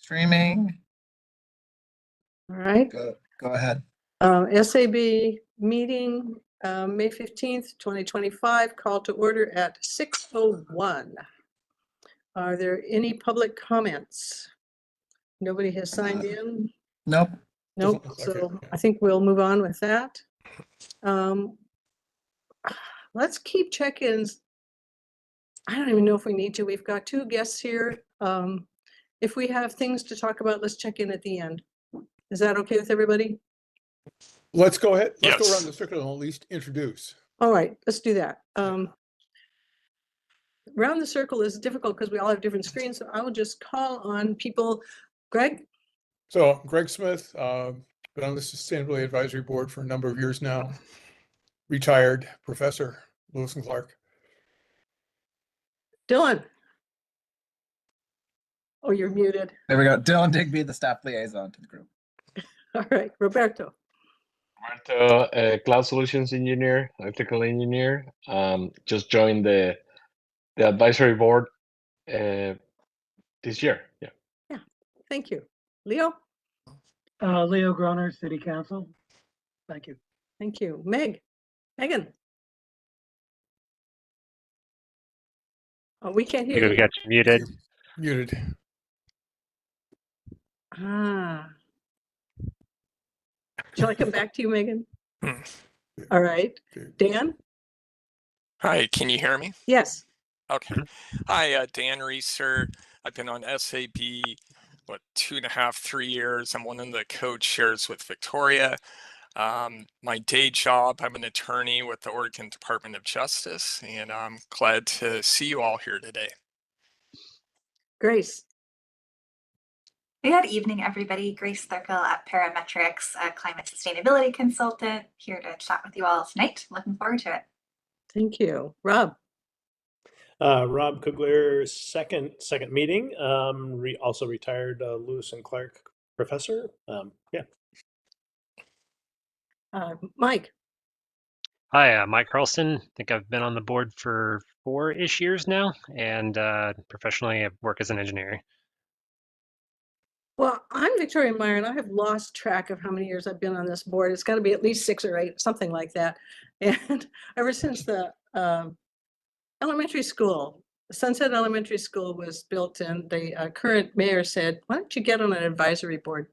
Streaming. All right. Go ahead. SAB meeting, May 15th, 2025, call to order at 6:01. Are there any public comments? Nobody has signed in? Nope. Nope. So I think we'll move on with that. Let's keep check-ins. I don't even know if we need to. We've got two guests here. If we have things to talk about, let's check in at the end. Is that okay with everybody? Let's go ahead. Let's Yes. go around the circle and at least introduce. All right, let's do that. Round the circle is difficult because we all have different screens, so I will just call on people. Greg? So Greg Smith, been on the Sustainability Advisory Board for a number of years now. Retired professor, Lewis and Clark. Dylan? Oh, you're muted. There we go. Dylan Digby, the staff liaison to the group. All right, Roberto. Roberto, cloud solutions engineer, electrical engineer. Just joined the advisory board this year. Yeah. Yeah, thank you. Leo? Leo Groner, City Council. Thank you. Thank you. Megan? Oh, we can't hear You you. got you muted. Muted. Shall I come back to you, Megan? All right. Dan? Hi, can you hear me? Yes. Okay. Hi, Dan Reeser. I've been on SAB, 2.5, 3 years. I'm one of the co-chairs with Victoria. My day job, I'm an attorney with the Oregon Department of Justice, and I'm glad to see you all here today. Grace? Good evening, everybody. Grace Thurkel at Parametrics, a climate sustainability consultant, here to chat with you all tonight. Looking forward to it. Thank you. Rob? Rob Kugler, second meeting. Also retired Lewis and Clark professor. Yeah. Mike? Hi, Mike Carlson. I think I've been on the board for 4-ish years now, and professionally I work as an engineer. Well, I'm Victoria Meyer, and I have lost track of how many years I've been on this board. It's got to be at least 6 or 8, something like that. And ever since the elementary school, Sunset Elementary School was built, and the current mayor said, why don't you get on an advisory board?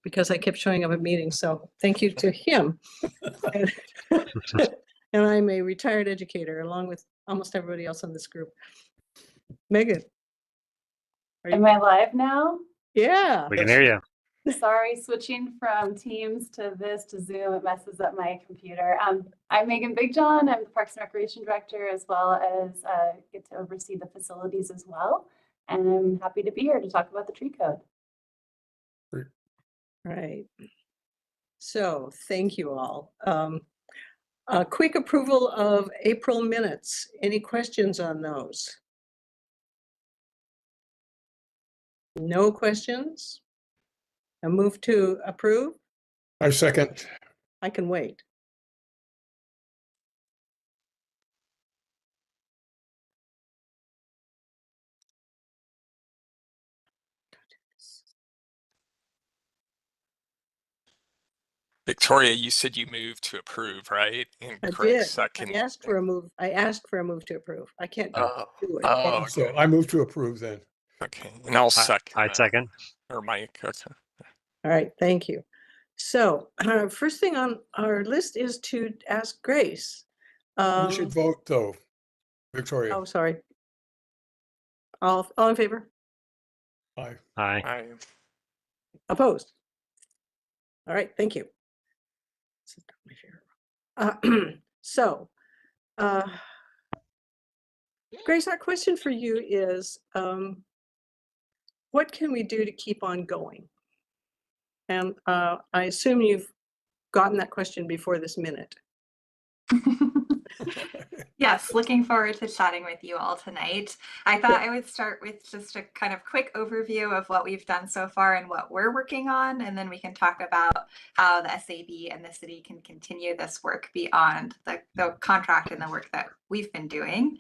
Because I kept showing up at meetings, so thank you to him. And I'm a retired educator, along with almost everybody else in this group. Megan? Am I live now? Yeah. We can hear you. Sorry, switching from Teams to this to Zoom, it messes up my computer. I'm Megan Bigjohn. I'm the Parks and Recreation Director, as well as get to oversee the facilities as well. And I'm happy to be here to talk about the tree code. Right. So thank you all. A quick approval of April minutes. Any questions on those? No questions? A move to approve? I second. I can wait. Victoria, you said you moved to approve, right? And I Craig did. second. I asked for a move. I asked for a move to approve. I can't do it. Oh, So okay. I move to approve then. Okay, and I'll second. I second. Or Mike. Okay. All right, thank you. So first thing on our list is to ask Grace. You should vote though, Victoria. Oh, sorry. All in favor? Aye. Aye. Opposed? All right, thank you. So, Grace, our question for you is, what can we do to keep on going? And I assume you've gotten that question before this minute. Yes, looking forward to chatting with you all tonight. I thought I would start with just a kind of quick overview of what we've done so far and what we're working on, and then we can talk about how the SAB and the city can continue this work beyond the contract and the work that we've been doing.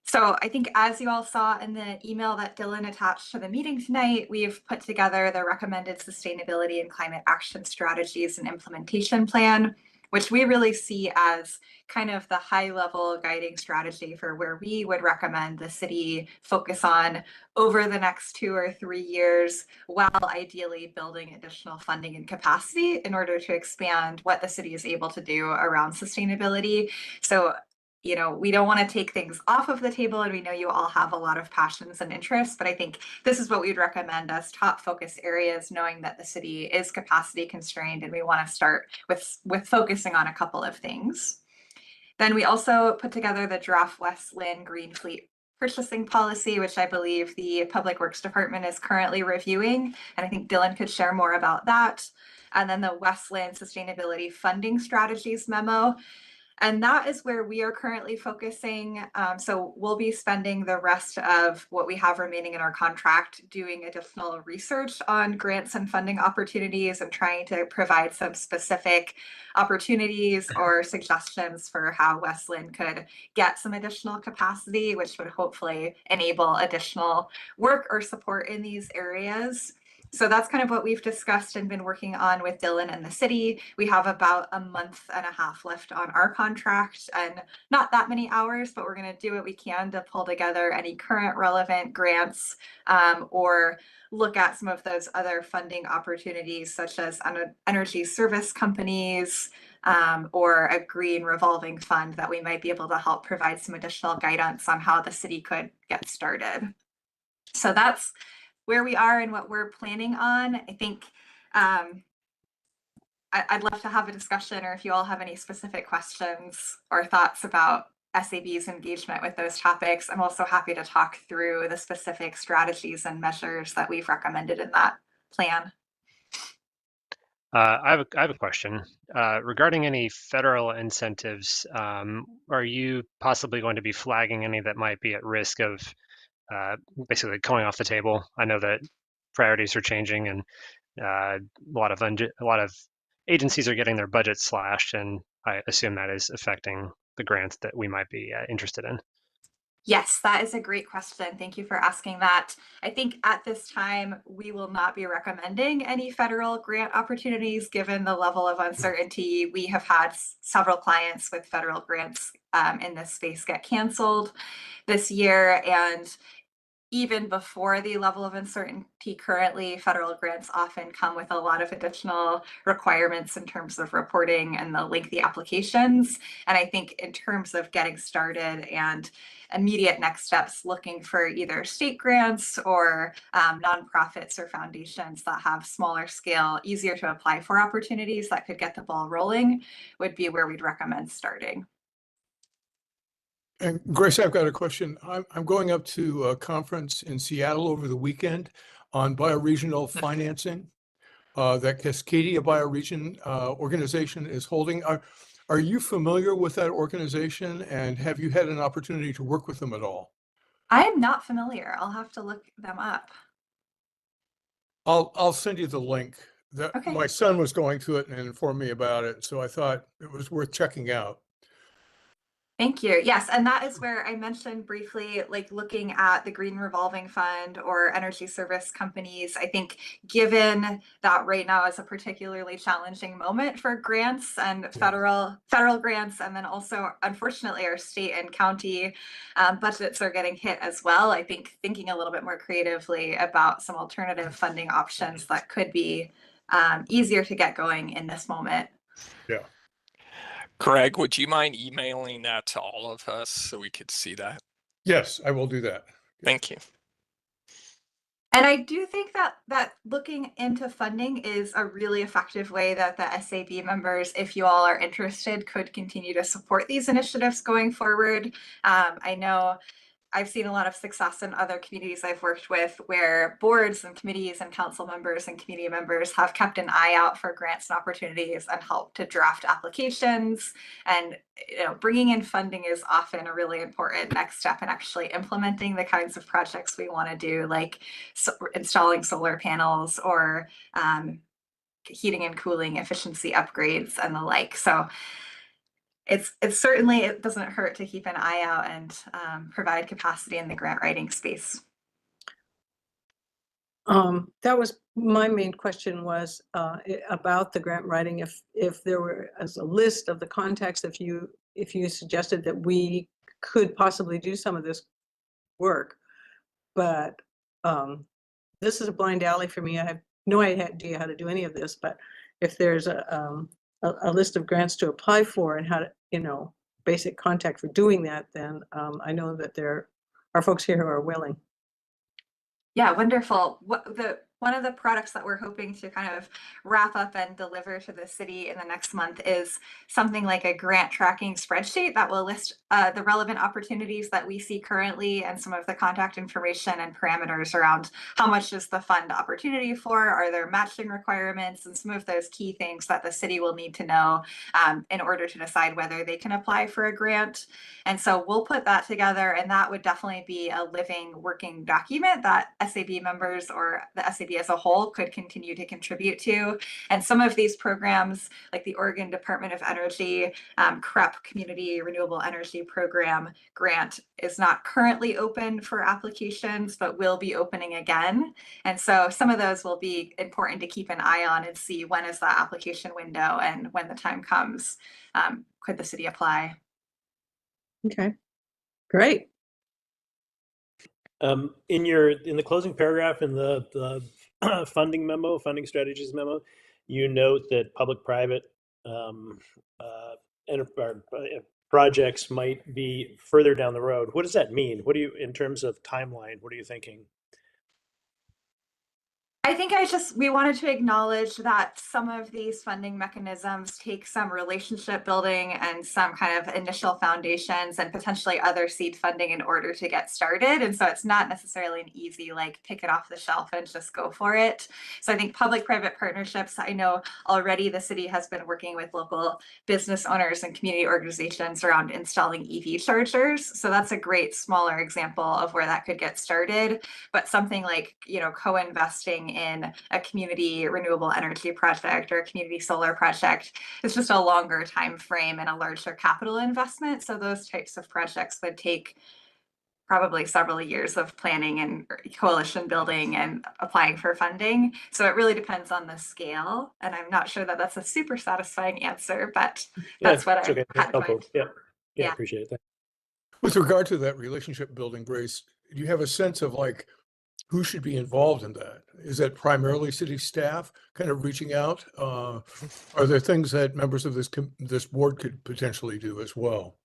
So I think as you all saw in the email that Dylan attached to the meeting tonight, we've put together the recommended sustainability and climate action strategies and implementation plan, which we really see as kind of the high level guiding strategy for where we would recommend the city focus on over the next 2 or 3 years, while ideally building additional funding and capacity in order to expand what the city is able to do around sustainability. So, you know, we don't want to take things off of the table, and we know you all have a lot of passions and interests, but I think this is what we would recommend as top focus areas, knowing that the city is capacity constrained and we want to start with focusing on a couple of things. Then we also put together the draft West Linn Green Fleet purchasing policy, which I believe the Public Works Department is currently reviewing, and I think Dylan could share more about that. And then the West Linn Sustainability Funding Strategies memo. And that is where we are currently focusing. So we'll be spending the rest of what we have remaining in our contract doing additional research on grants and funding opportunities and trying to provide some specific opportunities or suggestions for how West Linn could get some additional capacity, which would hopefully enable additional work or support in these areas. So that's kind of what we've discussed and been working on with Dylan and the city. We have about a month and a half left on our contract and not that many hours, but we're going to do what we can to pull together any current relevant grants or look at some of those other funding opportunities, such as energy service companies or a green revolving fund that we might be able to help provide some additional guidance on how the city could get started. So that's where we are and what we're planning on. I think I'd love to have a discussion, or if you all have any specific questions or thoughts about SAB's engagement with those topics. I'm also happy to talk through the specific strategies and measures that we've recommended in that plan. I have a question regarding any federal incentives. Are you possibly going to be flagging any that might be at risk of basically going off the table? I know that priorities are changing, and a lot of agencies are getting their budgets slashed, and I assume that is affecting the grants that we might be interested in. Yes, that is a great question. Thank you for asking that. I think at this time, we will not be recommending any federal grant opportunities given the level of uncertainty. We have had several clients with federal grants in this space get canceled this year, and even before the level of uncertainty currently, federal grants often come with a lot of additional requirements in terms of reporting and the lengthy applications. And I think in terms of getting started and immediate next steps, looking for either state grants or nonprofits or foundations that have smaller scale, easier to apply for opportunities that could get the ball rolling would be where we'd recommend starting. And Grace, I've got a question. I'm going up to a conference in Seattle over the weekend on bioregional financing that Cascadia Bioregion organization is holding. Are you familiar with that organization, and have you had an opportunity to work with them at all? I am not familiar. I'll have to look them up. I'll send you the link. Okay. My son was going to it and informed me about it, so I thought it was worth checking out. Thank you. Yes, and that is where I mentioned briefly, like looking at the Green Revolving Fund or energy service companies. I think given that right now is a particularly challenging moment for grants and federal grants, and then also, unfortunately, our state and county budgets are getting hit as well. I think thinking a little bit more creatively about some alternative funding options that could be easier to get going in this moment. Yeah. Greg, would you mind emailing that to all of us so we could see that? Yes, I will do that. Thank you. And I do think that looking into funding is a really effective way that the SAB members, if you all are interested, could continue to support these initiatives going forward. I know I've seen a lot of success in other communities I've worked with where boards and committees and council members and community members have kept an eye out for grants and opportunities and helped to draft applications. And bringing in funding is often a really important next step in actually implementing the kinds of projects we want to do, like installing solar panels or heating and cooling efficiency upgrades and the like. So it's certainly, it doesn't hurt to keep an eye out and provide capacity in the grant writing space. That was my main question, was about the grant writing. If there were as a list of the contacts, if you suggested that we could possibly do some of this work, but this is a blind alley for me. I have no idea how to do any of this, but if there's a list of grants to apply for and how to, basic contact for doing that, then I know that there are folks here who are willing. Yeah, wonderful. One of the products that we're hoping to kind of wrap up and deliver to the city in the next month is something like a grant tracking spreadsheet that will list the relevant opportunities that we see currently and some of the contact information and parameters around how much is the fund opportunity for, are there matching requirements, and some of those key things that the city will need to know in order to decide whether they can apply for a grant. And so we'll put that together, and that would definitely be a living, working document that SAB members or the SAB as a whole could continue to contribute to. And some of these programs, like the Oregon Department of Energy CREP Community Renewable Energy Program grant, is not currently open for applications, but will be opening again. And so some of those will be important to keep an eye on and see when is that application window, and when the time comes, could the city apply? Okay, great. In the closing paragraph in the funding strategies memo, you note that public-private projects might be further down the road. What does that mean? In terms of timeline, what are you thinking? I think we wanted to acknowledge that some of these funding mechanisms take some relationship building and some kind of initial foundations and potentially other seed funding in order to get started. And so it's not necessarily an easy, like, pick it off the shelf and just go for it. So I think public-private partnerships, I know already the city has been working with local business owners and community organizations around installing EV chargers. So that's a great smaller example of where that could get started. But something like, co-investing in a community renewable energy project or a community solar project, it's just a longer time frame and a larger capital investment. So those types of projects would take probably several years of planning and coalition building and applying for funding. So it really depends on the scale. And I'm not sure that that's a super satisfying answer, but that's what I had in mind. Yeah, appreciate that. With regard to that relationship building, Grace, do you have a sense of who should be involved in that? Is that primarily city staff kind of reaching out? Are there things that members of this board could potentially do as well?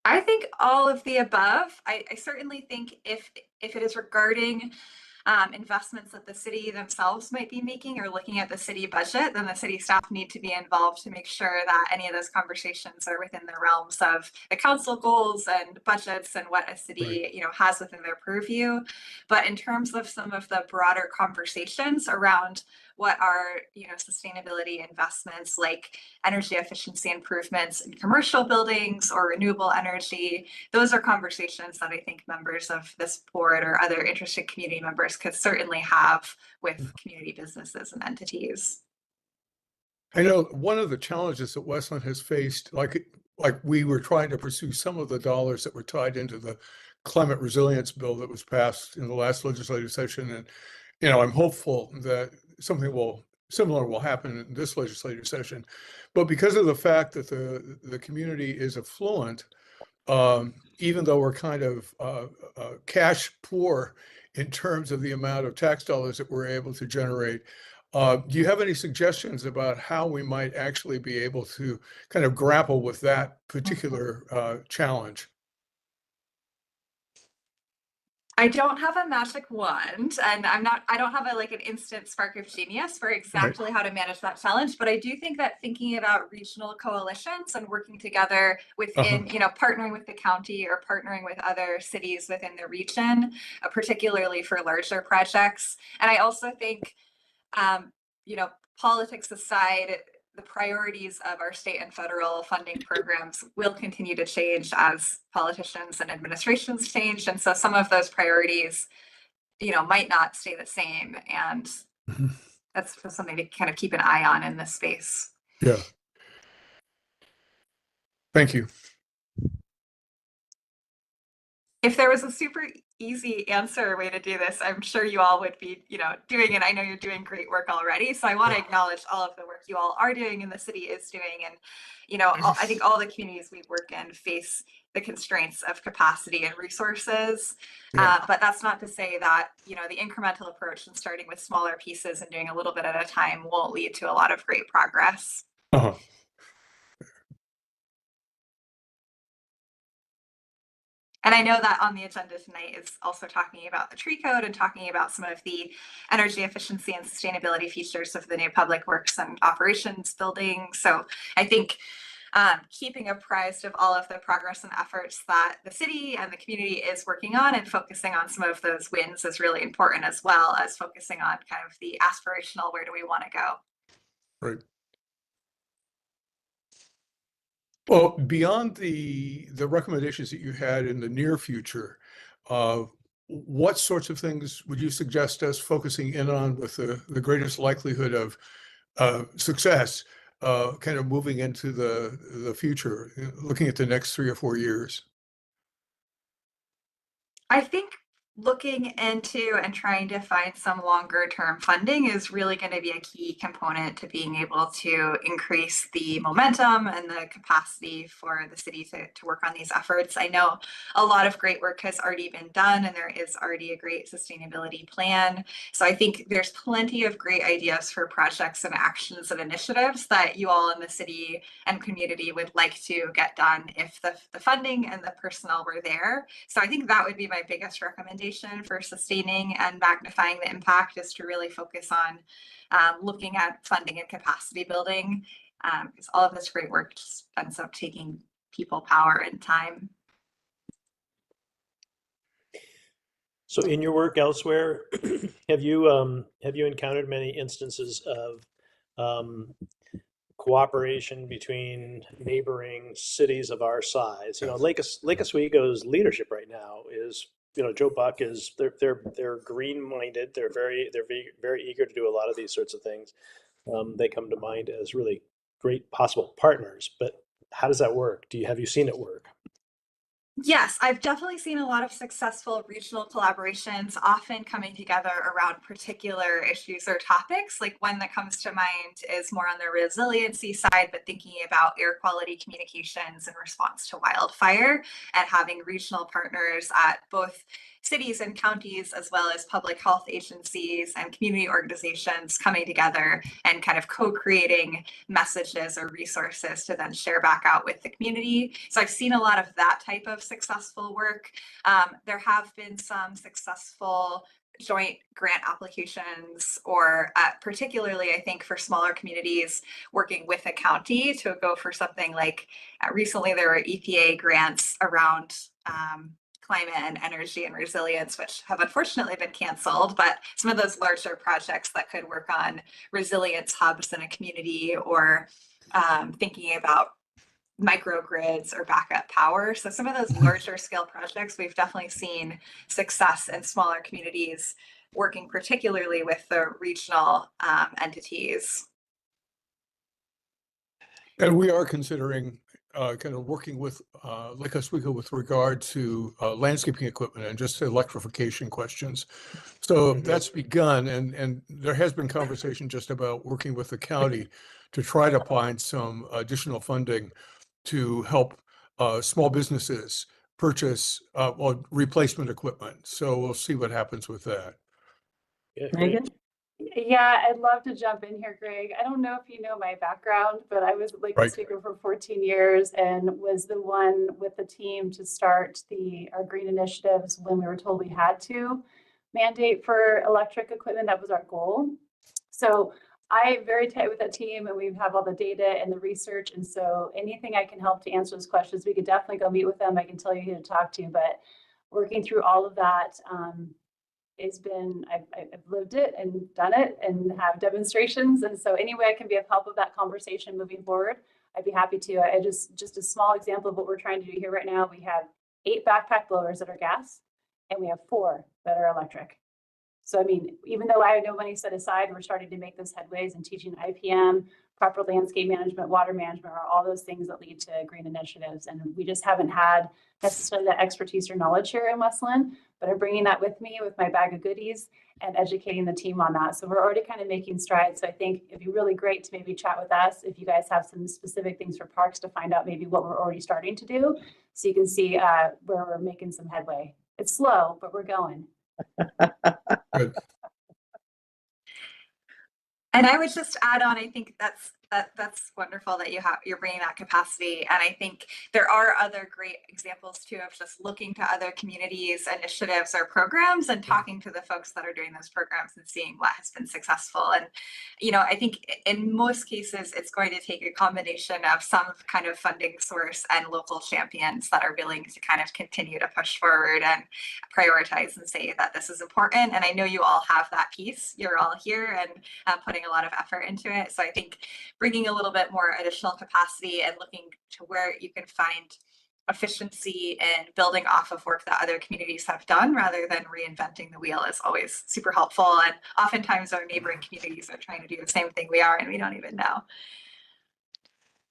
I think all of the above. I certainly think if it is regarding investments that the city themselves might be making or looking at the city budget, then the city staff need to be involved to make sure that any of those conversations are within the realms of the council goals and budgets and what a city, has within their purview. But in terms of some of the broader conversations around what are, sustainability investments like energy efficiency improvements in commercial buildings or renewable energy, those are conversations that I think members of this board or other interested community members could certainly have with community businesses and entities. I know one of the challenges that Westland has faced, like we were trying to pursue some of the dollars that were tied into the climate resilience bill that was passed in the last legislative session. And, I'm hopeful that something similar will happen in this legislative session. But because of the fact that the community is affluent, even though we're kind of cash poor in terms of the amount of tax dollars that we're able to generate, do you have any suggestions about how we might actually be able to kind of grapple with that particular challenge? I don't have a magic wand, and I don't have an instant spark of genius for exactly how to manage that challenge. But I do think that thinking about regional coalitions and working together within, partnering with the county or partnering with other cities within the region, particularly for larger projects. And I also think, politics aside, the priorities of our state and federal funding programs will continue to change as politicians and administrations change. And so some of those priorities, might not stay the same. And that's something to kind of keep an eye on in this space. Yeah. Thank you. If there was a super easy answer way to do this, I'm sure you all would be, doing it. I know you're doing great work already. So I want to acknowledge all of the work you all are doing and the city is doing. And, I think all the communities we work in face the constraints of capacity and resources. Yeah. But that's not to say that, the incremental approach and starting with smaller pieces and doing a little bit at a time won't lead to a lot of great progress. Uh-huh. And I know that on the agenda tonight is also talking about the tree code and talking about some of the energy efficiency and sustainability features of the new public works and operations building. So I think keeping apprised of all of the progress and efforts that the city and the community is working on and focusing on some of those wins is really important, as well as focusing on kind of the aspirational, where do we want to go? Right. Well, beyond the recommendations that you had in the near future, what sorts of things would you suggest us focusing in on with the greatest likelihood of success, kind of moving into the future, looking at the next 3 or 4 years? I think looking into and trying to find some longer term funding is really going to be a key component to being able to increase the momentum and the capacity for the city to work on these efforts. I know a lot of great work has already been done and there is already a great sustainability plan. So I think there's plenty of great ideas for projects and actions and initiatives that you all in the city and community would like to get done if the funding and the personnel were there. So I think that would be my biggest recommendation for sustaining and magnifying the impact, is to really focus on looking at funding and capacity building, because all of this great work just ends up taking people, power, and time. So in your work elsewhere, have you encountered many instances of cooperation between neighboring cities of our size? Lake Oswego's leadership right now is, Joe Buck is, they're green-minded. They're very eager to do a lot of these sorts of things. They come to mind as really great possible partners. But how does that work? Have you seen it work? Yes, I've definitely seen a lot of successful regional collaborations, often coming together around particular issues or topics. Like one that comes to mind is more on the resiliency side, but thinking about air quality communications in response to wildfire, and having regional partners at both cities and counties, as well as public health agencies and community organizations coming together and kind of co-creating messages or resources to then share back out with the community. So I've seen a lot of that type of successful work. There have been some successful joint grant applications, or particularly I think for smaller communities working with a county to go for something like recently there were EPA grants around climate and energy and resilience, which have unfortunately been canceled, but some of those larger projects that could work on resilience hubs in a community, or thinking about microgrids or backup power. So some of those larger scale projects, we've definitely seen success in smaller communities working particularly with the regional entities. And we are considering kind of working with Lake Oswego with regard to landscaping equipment and just electrification questions. So that's begun, and there has been conversation just about working with the county to try to find some additional funding to help small businesses purchase replacement equipment. So we'll see what happens with that. Yeah, Megan? Yeah, I'd love to jump in here, Greg. I don't know if you know my background, but I was at Lake Right. Oswego for 14 years and was the one with the team to start our green initiatives when we were told we had to mandate for electric equipment. That was our goal. So I'm very tight with that team, and we have all the data and the research. And so anything I can help to answer those questions, we could definitely go meet with them. I can tell you who to talk to, but working through all of that, I've lived it and done it and have demonstrations. And so any way I can be of help with that conversation moving forward, I'd be happy to. I just a small example of what we're trying to do here right now. We have 8 backpack blowers that are gas, and we have 4 that are electric. So, I mean, even though I have no money set aside, we're starting to make those headways and teaching IPM proper landscape management, water management, are all those things that lead to green initiatives. And we just haven't had necessarily that expertise or knowledge here in West Linn, but I'm bringing that with me with my bag of goodies and educating the team on that. So we're already kind of making strides. So I think it'd be really great to maybe chat with us if you guys have some specific things for parks to find out maybe what we're already starting to do. So you can see where we're making some headway. It's slow, but we're going. Good. And I would just add on, I think that's wonderful that you're bringing that capacity. And I think there are other great examples too of just looking to other communities, initiatives, or programs and talking to the folks that are doing those programs and seeing what has been successful. And, you know, I think in most cases, it's going to take a combination of some kind of funding source and local champions that are willing to kind of continue to push forward and prioritize and say that this is important. And I know you all have that piece. You're all here and putting a lot of effort into it. So I think bringing a little bit more additional capacity and looking to where you can find efficiency in building off of work that other communities have done rather than reinventing the wheel is always super helpful. And oftentimes our neighboring communities are trying to do the same thing we are and we don't even know.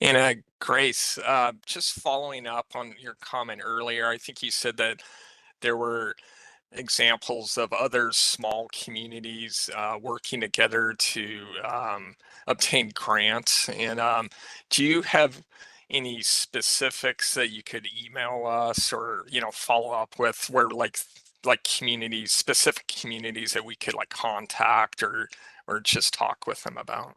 And Grace, just following up on your comment earlier, I think you said that there were examples of other small communities working together to obtain grants. And do you have any specifics that you could email us or, you know, follow up with where like communities, specific communities that we could like contact or just talk with them about?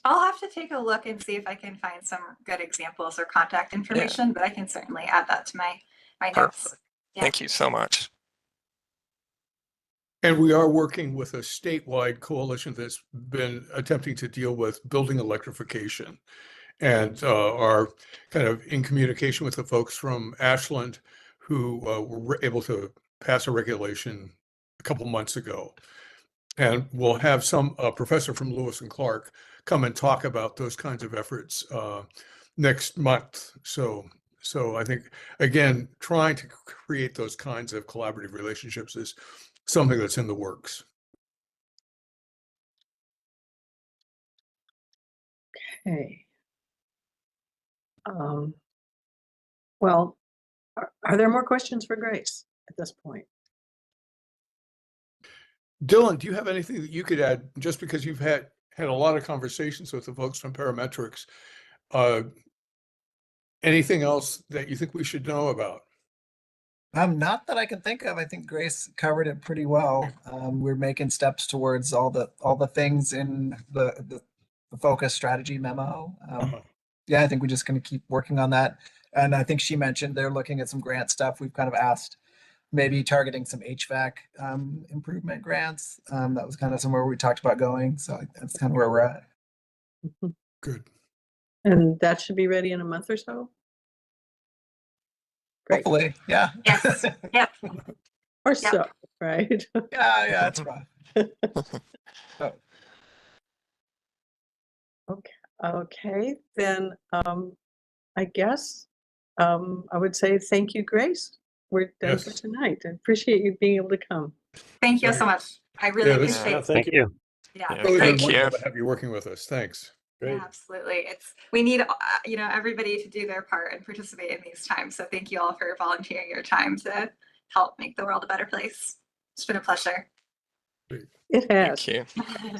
I'll have to take a look and see if I can find some good examples or contact information, but I can certainly add that to my notes. Perfect. Yeah. Thank you so much. And we are working with a statewide coalition that's been attempting to deal with building electrification and are kind of in communication with the folks from Ashland who were able to pass a regulation a couple months ago. And we'll have some professor from Lewis and Clark come and talk about those kinds of efforts next month. So I think, again, trying to create those kinds of collaborative relationships is something that's in the works. Okay. Well, are there more questions for Grace at this point? Dylan, do you have anything that you could add, just because you've had a lot of conversations with the folks from Parametrics? Anything else that you think we should know about? Not that I can think of. I think Grace covered it pretty well. We're making steps towards all the things in the focus strategy memo. Yeah, I think we're just going to keep working on that. And I think she mentioned they're looking at some grant stuff. We've kind of asked maybe targeting some HVAC improvement grants. That was kind of somewhere we talked about going. So that's kind of where we're at. Good. And that should be ready in a month or so? Great. Hopefully, yeah. Yes. Yep. Or Yep. so, right? Yeah, that's rough. Okay, then I guess I would say thank you, Grace. We're done for Yes. tonight. I appreciate you being able to come. Thank you so much. I really Yeah, this- appreciate it. Thank you. Yeah, Yeah, Really thank been you. wonderful to have you working with us. Thanks. Great. Yeah, absolutely. We need everybody to do their part and participate in these times. So thank you all for volunteering your time to help make the world a better place. It's been a pleasure. It has. Thank you.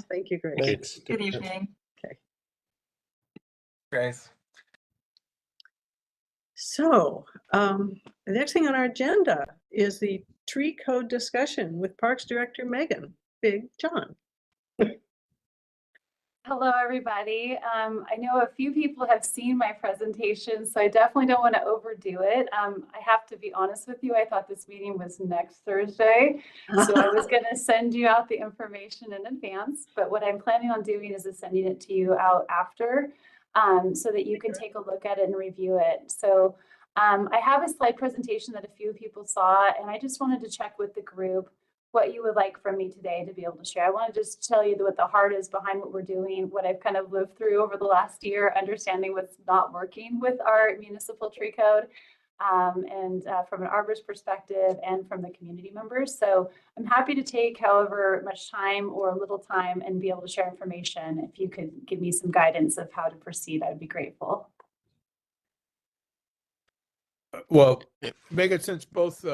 Thank you, Grace. Thanks. Good evening. Grace. So the next thing on our agenda is the tree code discussion with Parks Director Megan Big John. Hello, everybody. I know a few people have seen my presentation, so I definitely don't want to overdo it. I have to be honest with you, I thought this meeting was next Thursday, so I was going to send you out the information in advance, but what I'm planning on doing is sending it to you out after so that you can take a look at it and review it. So I have a slide presentation that a few people saw, and I just wanted to check with the group what you would like from me today to be able to share. I want to just tell you what the heart is behind what we're doing, what I've kind of lived through over the last year, understanding what's not working with our municipal tree code. and from an arborist perspective and from the community members. So I'm happy to take however much time or little time and be able to share information. If you could give me some guidance of how to proceed, I would be grateful. Well, Yeah. Megan, since both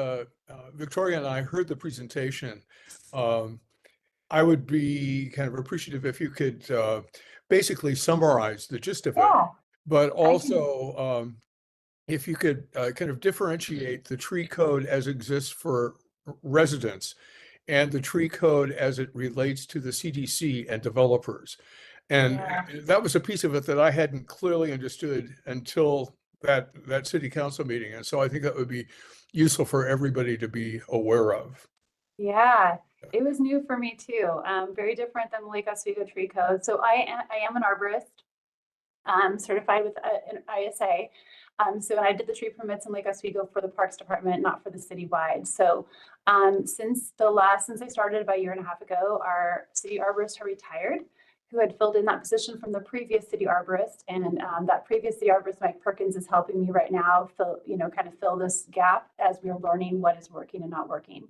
Victoria and I heard the presentation, I would be kind of appreciative if you could basically summarize the gist of it, Yeah, but also if you could kind of differentiate the tree code as exists for residents and the tree code as it relates to the CDC and developers. And yeah. that was a piece of it that I hadn't clearly understood until that city council meeting. And so I think that would be useful for everybody to be aware of. Yeah, it was new for me too. Very different than the Lake Oswego tree code. So I am an arborist, certified with an ISA. So I did the tree permits in Lake Oswego for the Parks Department, not for the citywide. So since I started about a year and a half ago, our city arborist had retired, who had filled in that position from the previous city arborist. And that previous city arborist, Mike Perkins, is helping me right now kind of fill this gap as we're learning what is working and not working.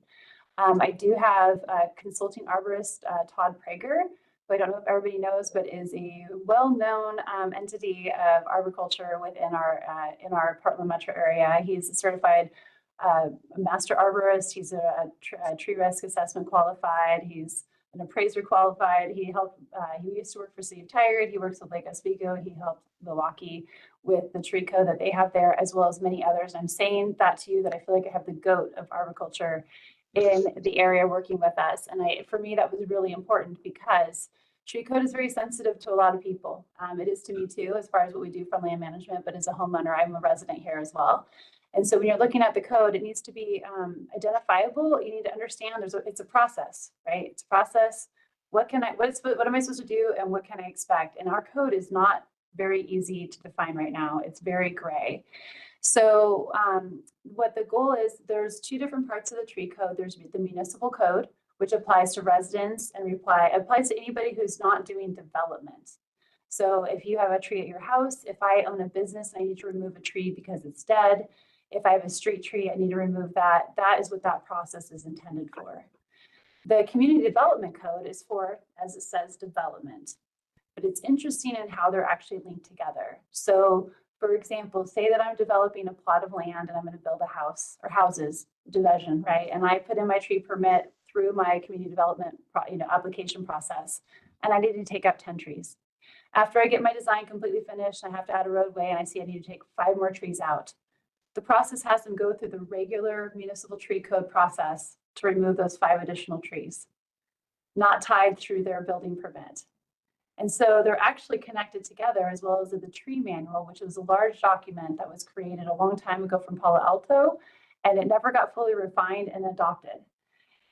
I do have a consulting arborist, Todd Prager, who I don't know if everybody knows, but is a well-known entity of arboriculture within our Portland metro area. He's a certified master arborist. He's a tree risk assessment qualified. He's an appraiser qualified. He used to work for City of Tigard. He works with Lake Oswego. He helped Milwaukee with the tree code that they have there, as well as many others. And I'm saying that to you that I feel like I have the GOAT of arboriculture in the area working with us. And for me, that was really important because tree code is very sensitive to a lot of people. It is to me too, as far as what we do from land management, but as a homeowner, I'm a resident here as well. And so when you're looking at the code, it needs to be identifiable. You need to understand it's a process, right? It's a process. What am I supposed to do and what can I expect? And our code is not very easy to define right now. It's very gray. So what the goal is, there's two different parts of the tree code. There's the municipal code, which applies to residents and applies to anybody who's not doing development. So if you have a tree at your house, if I own a business and I need to remove a tree because it's dead, if I have a street tree, I need to remove that. That is what that process is intended for. The community development code is for, as it says, development. But it's interesting in how they're actually linked together. So for example, say that I'm developing a plot of land and I'm going to build a house or houses division, right? And I put in my tree permit through my community development application process, and I need to take out 10 trees. After I get my design completely finished, I have to add a roadway, and I see I need to take 5 more trees out. The process has them go through the regular municipal tree code process to remove those 5 additional trees, not tied through their building permit. And so they're actually connected together, as well as the tree manual, which was a large document that was created a long time ago from Palo Alto, and it never got fully refined and adopted.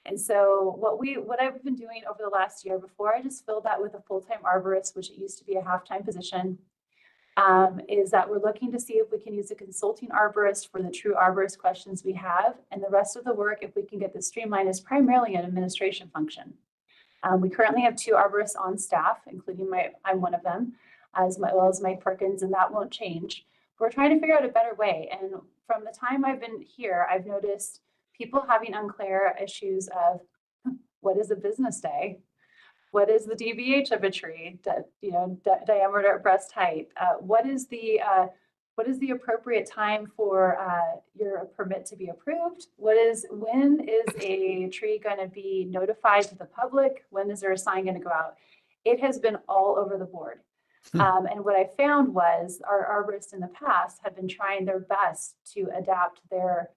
And so what I've been doing over the last year, before I just filled that with a full-time arborist, which it used to be a half-time position, is that we're looking to see if we can use a consulting arborist for the true arborist questions we have, and the rest of the work, if we can get this streamlined, is primarily an administration function. We currently have 2 arborists on staff, including I'm one of them, as well as Mike Perkins, and that won't change. We're trying to figure out a better way. And from the time I've been here, I've noticed people having unclear issues of what is a business day? What is the DBH of a tree? Diameter at breast height? What is the appropriate time for your permit to be approved? When is a tree going to be notified to the public? When is there a sign going to go out? It has been all over the board. And what I found was our arborists in the past have been trying their best to adapt their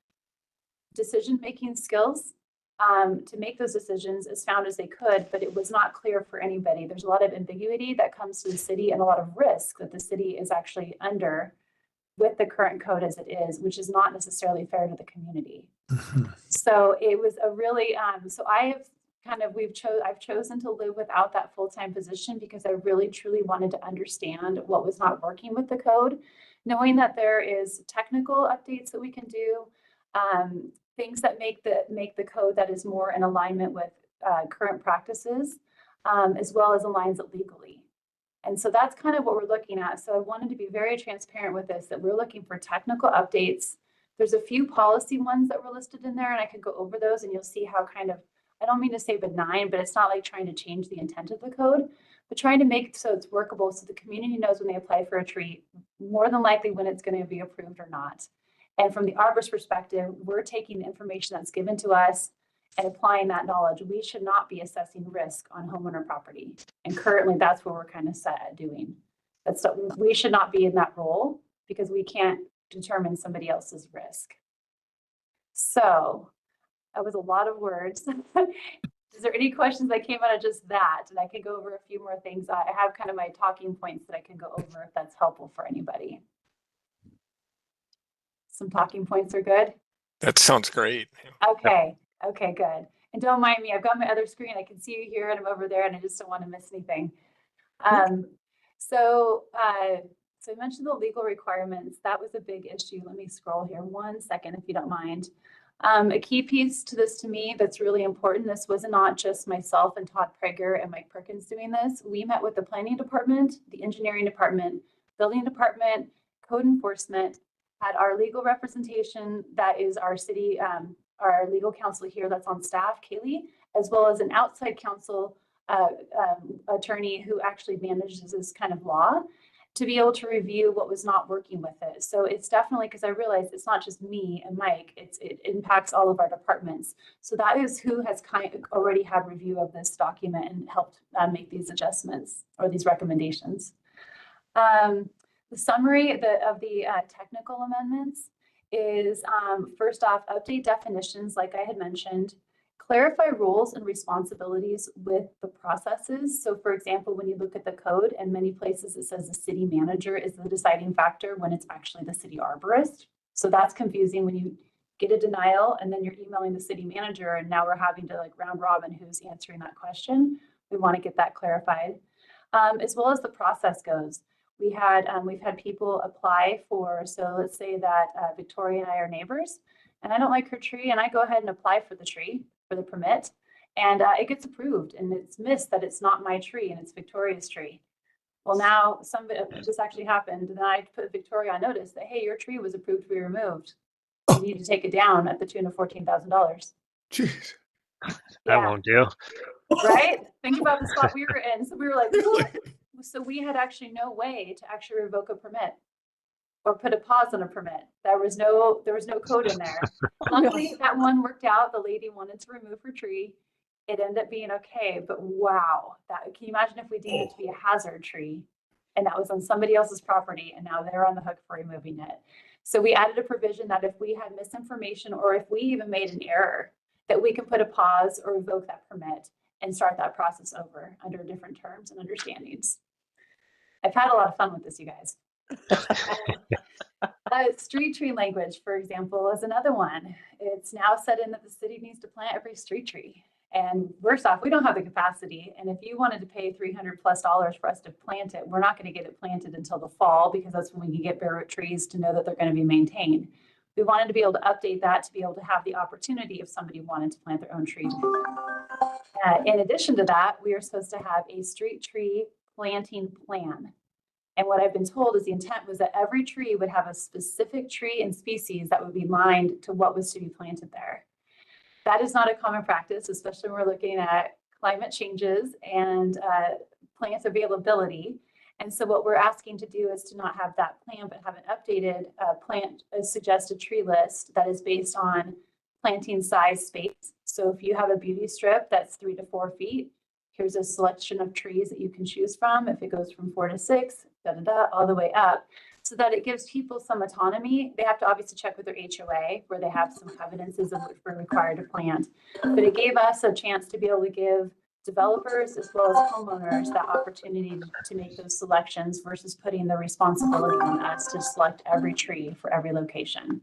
decision-making skills to make those decisions as sound as they could, but it was not clear for anybody. There's a lot of ambiguity that comes to the city and a lot of risk that the city is actually under with the current code as it is, which is not necessarily fair to the community. So it was a really, I've chosen to live without that full-time position because I really truly wanted to understand what was not working with the code, knowing that there is technical updates that we can do, things that make the code that is more in alignment with current practices, as well as aligns it legally. And so that's kind of what we're looking at. So I wanted to be very transparent with this, that we're looking for technical updates There's a few policy ones that were listed in there, and I could go over those and you'll see how kind of, I don't mean to say benign, but it's not like trying to change the intent of the code, but trying to make it so it's workable so the community knows when they apply for a tree, more than likely when it's going to be approved or not. And from the arborist perspective, we're taking the information that's given to us and applying that knowledge. We should not be assessing risk on homeowner property. And currently that's what we're kind of set at doing. We should not be in that role because we can't determine somebody else's risk. So that was a lot of words. Is there any questions that came out of just that? And I can go over a few more things. I have kind of my talking points that I can go over if that's helpful for anybody. Some talking points are good? That sounds great. Okay. Okay, good. And don't mind me, I've got my other screen. I can see you here and I'm over there and I just don't want to miss anything. So I mentioned the legal requirements. That was a big issue. Let me scroll here 1 second, if you don't mind. A key piece to this to me that's really important. This was not just myself and Todd Prager and Mike Perkins doing this. We met with the planning department, the engineering department, building department, code enforcement, had our legal representation, that is our city, our legal counsel here that's on staff, Kaylee, as well as an outside counsel attorney who actually manages this kind of law, to be able to review what was not working with it. So it's definitely, because I realized it's not just me and Mike, it impacts all of our departments. So that is who has kind of already had review of this document and helped make these adjustments or these recommendations. The summary of the technical amendments is, first off, update definitions, like I had mentioned, clarify rules and responsibilities with the processes. So for example, when you look at the code, in many places it says the city manager is the deciding factor when it's actually the city arborist. So that's confusing when you get a denial and then you're emailing the city manager and now we're having to like round robin who's answering that question. We want to get that clarified. As well as the process goes. We've had people apply for, so let's say that Victoria and I are neighbors and I don't like her tree and I go ahead and apply for the tree, for the permit, and it gets approved and it's missed that it's not my tree and it's Victoria's tree. Well, now this actually happened and I put Victoria on notice that, hey, your tree was approved to be removed. You need to take it down at the tune of $14,000. Jeez. That won't do. Right? Think about the spot we were in. So we were like, what? So we had actually no way to actually revoke a permit or put a pause on a permit. There was no code in there. Luckily, that one worked out. The lady wanted to remove her tree. It ended up being okay, but wow, can you imagine if we deemed it to be a hazard tree and that was on somebody else's property and now they're on the hook for removing it. So we added a provision that if we had misinformation or if we even made an error, that we can put a pause or revoke that permit and start that process over under different terms and understandings. I've had a lot of fun with this, you guys. Street tree language, for example, is another one. It's now set in that the city needs to plant every street tree. And first off, we don't have the capacity. And if you wanted to pay $300+ for us to plant it, we're not going to get it planted until the fall because that's when we can get bare root trees to know that they're going to be maintained. We wanted to be able to update that to be able to have the opportunity if somebody wanted to plant their own tree. In addition to that, we are supposed to have a street tree planting plan. And what I've been told is the intent was that every tree would have a specific tree and species that would be lined to what was to be planted there. That is not a common practice, especially when we're looking at climate changes and plant availability. And so what we're asking to do is to not have that plan, but have an updated suggested tree list that is based on planting size space. So if you have a beauty strip that's 3 to 4 feet, here's a selection of trees that you can choose from. If it goes from 4 to 6, all the way up, so that it gives people some autonomy. They have to obviously check with their HOA where they have some covenances of which we're required to plant. But it gave us a chance to be able to give developers as well as homeowners that opportunity to make those selections versus putting the responsibility on us to select every tree for every location.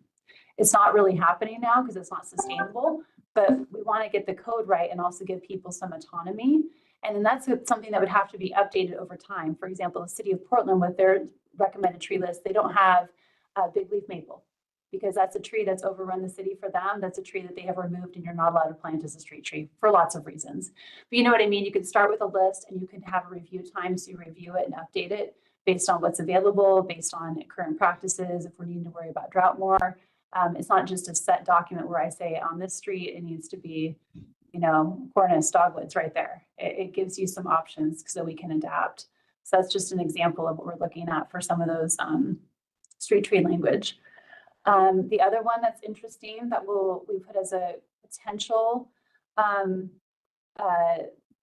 It's not really happening now because it's not sustainable, but we want to get the code right and also give people some autonomy. And then that's something that would have to be updated over time. For example, the city of Portland with their recommended tree list, they don't have a big leaf maple because that's a tree that's overrun the city for them. That's a tree that they have removed and you're not allowed to plant as a street tree for lots of reasons. But you know what I mean? You can start with a list and you can have a review time. So you review it and update it based on what's available, based on current practices, if we're needing to worry about drought more. It's not just a set document where I say on this street, it needs to be, Cornus, Dogwoods right there. It gives you some options so we can adapt. So that's just an example of what we're looking at for some of those street tree language. The other one that's interesting that we put as a potential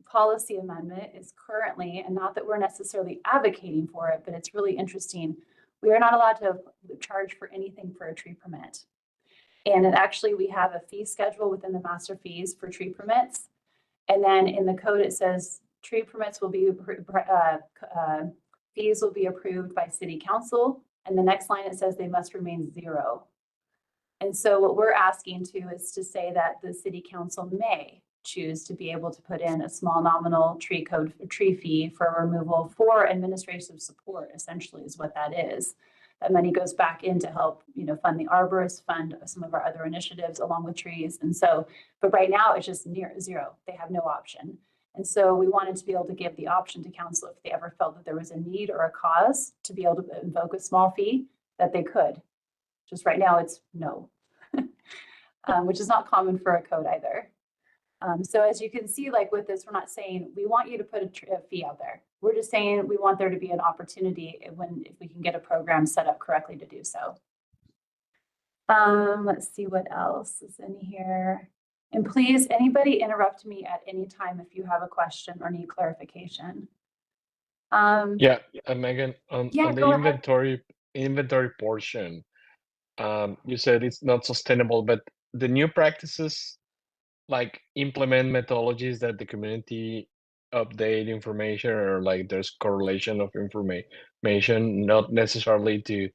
policy amendment is currently, and not that we're necessarily advocating for it, but it's really interesting. We are not allowed to charge for anything for a tree permit. And actually, we have a fee schedule within the master fees for tree permits. And then in the code, it says tree permits will be, fees will be approved by city council. And the next line, it says they must remain zero. And so what we're asking to is to say that the city council may choose to be able to put in a small nominal tree fee for removal for administrative support, essentially is what that is. That money goes back in to help, fund the arborists, fund some of our other initiatives along with trees. And so, but right now it's just near zero. They have no option. And so we wanted to be able to give the option to council if they ever felt that there was a need or a cause to be able to invoke a small fee, that they could. Just right now it's no, which is not common for a code either. So as you can see, like with this, we're not saying we want you to put a fee out there. We're just saying we want there to be an opportunity if we can get a program set up correctly to do so. Let's see what else is in here. And please, anybody interrupt me at any time if you have a question or need clarification. Yeah, Megan, on the inventory portion, you said it's not sustainable, but the new practices like implement methodologies that the community update information, or like there's correlation of information, not necessarily to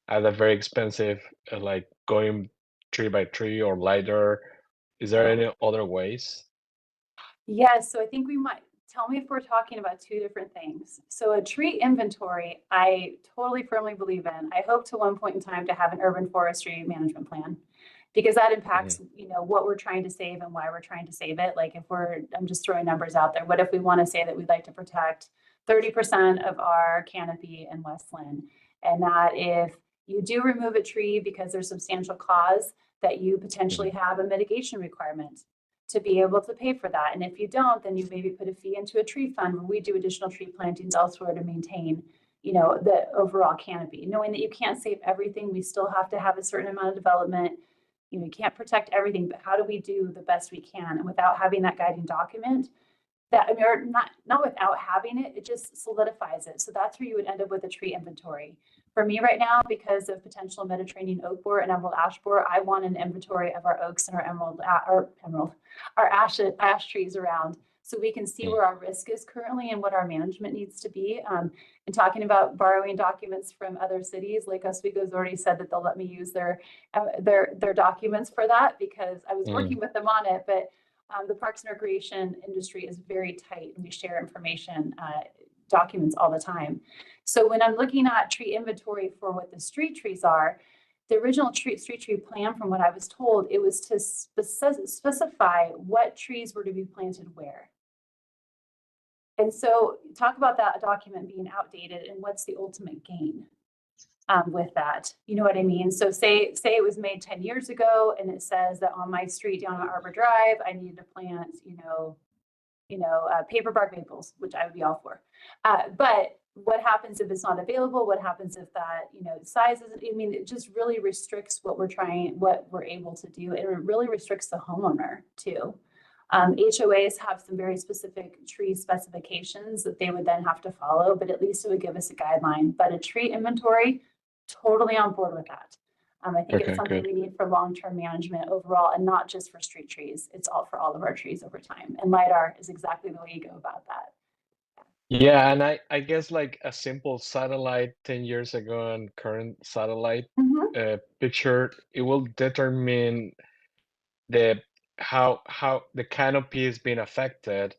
add a very expensive like going tree by tree or LiDAR. Is there any other ways? Yes, so I think we might, tell me if we're talking about two different things. So a tree inventory, I totally firmly believe in. I hope to one point in time to have an urban forestry management plan, because that impacts, what we're trying to save and why we're trying to save it. Like if I'm just throwing numbers out there. What if we want to say that we'd like to protect 30% of our canopy in West Linn, and that if you do remove a tree because there's substantial cause, that you potentially have a mitigation requirement to be able to pay for that. And if you don't, then you maybe put a fee into a tree fund where we do additional tree plantings elsewhere to maintain, the overall canopy. Knowing that you can't save everything, we still have to have a certain amount of development. You can't protect everything, but how do we do the best we can? And without having that guiding document, or not without having it, it just solidifies it. So that's where you would end up with a tree inventory. For me right now, because of potential Mediterranean oak borer and emerald ash borer, I want an inventory of our oaks and our ash trees around, so we can see where our risk is currently and what our management needs to be. And talking about borrowing documents from other cities, Lake Oswego's already said that they'll let me use their documents for that, because I was working with them on it. But the Parks and Recreation industry is very tight, and we share information documents all the time. So when I'm looking at tree inventory for what the street trees are, the original street tree plan, from what I was told, it was to specify what trees were to be planted where. And so talk about that document being outdated and what's the ultimate gain with that. You know what I mean? So say it was made 10 years ago and it says that on my street down on Arbor Drive, I needed to plant, paper bark maples, which I would be all for. But what happens if it's not available? What happens if that, size isn't, it just really restricts what we're able to do. And it really restricts the homeowner too. HOAs have some very specific tree specifications that they would then have to follow, but at least it would give us a guideline. But a tree inventory, totally on board with that. I think it's something we need for long-term management overall, and not just for street trees. It's all for all of our trees over time. And LiDAR is exactly the way you go about that. Yeah, and I guess like a simple satellite 10 years ago and current satellite picture, it will determine how the canopy is being affected,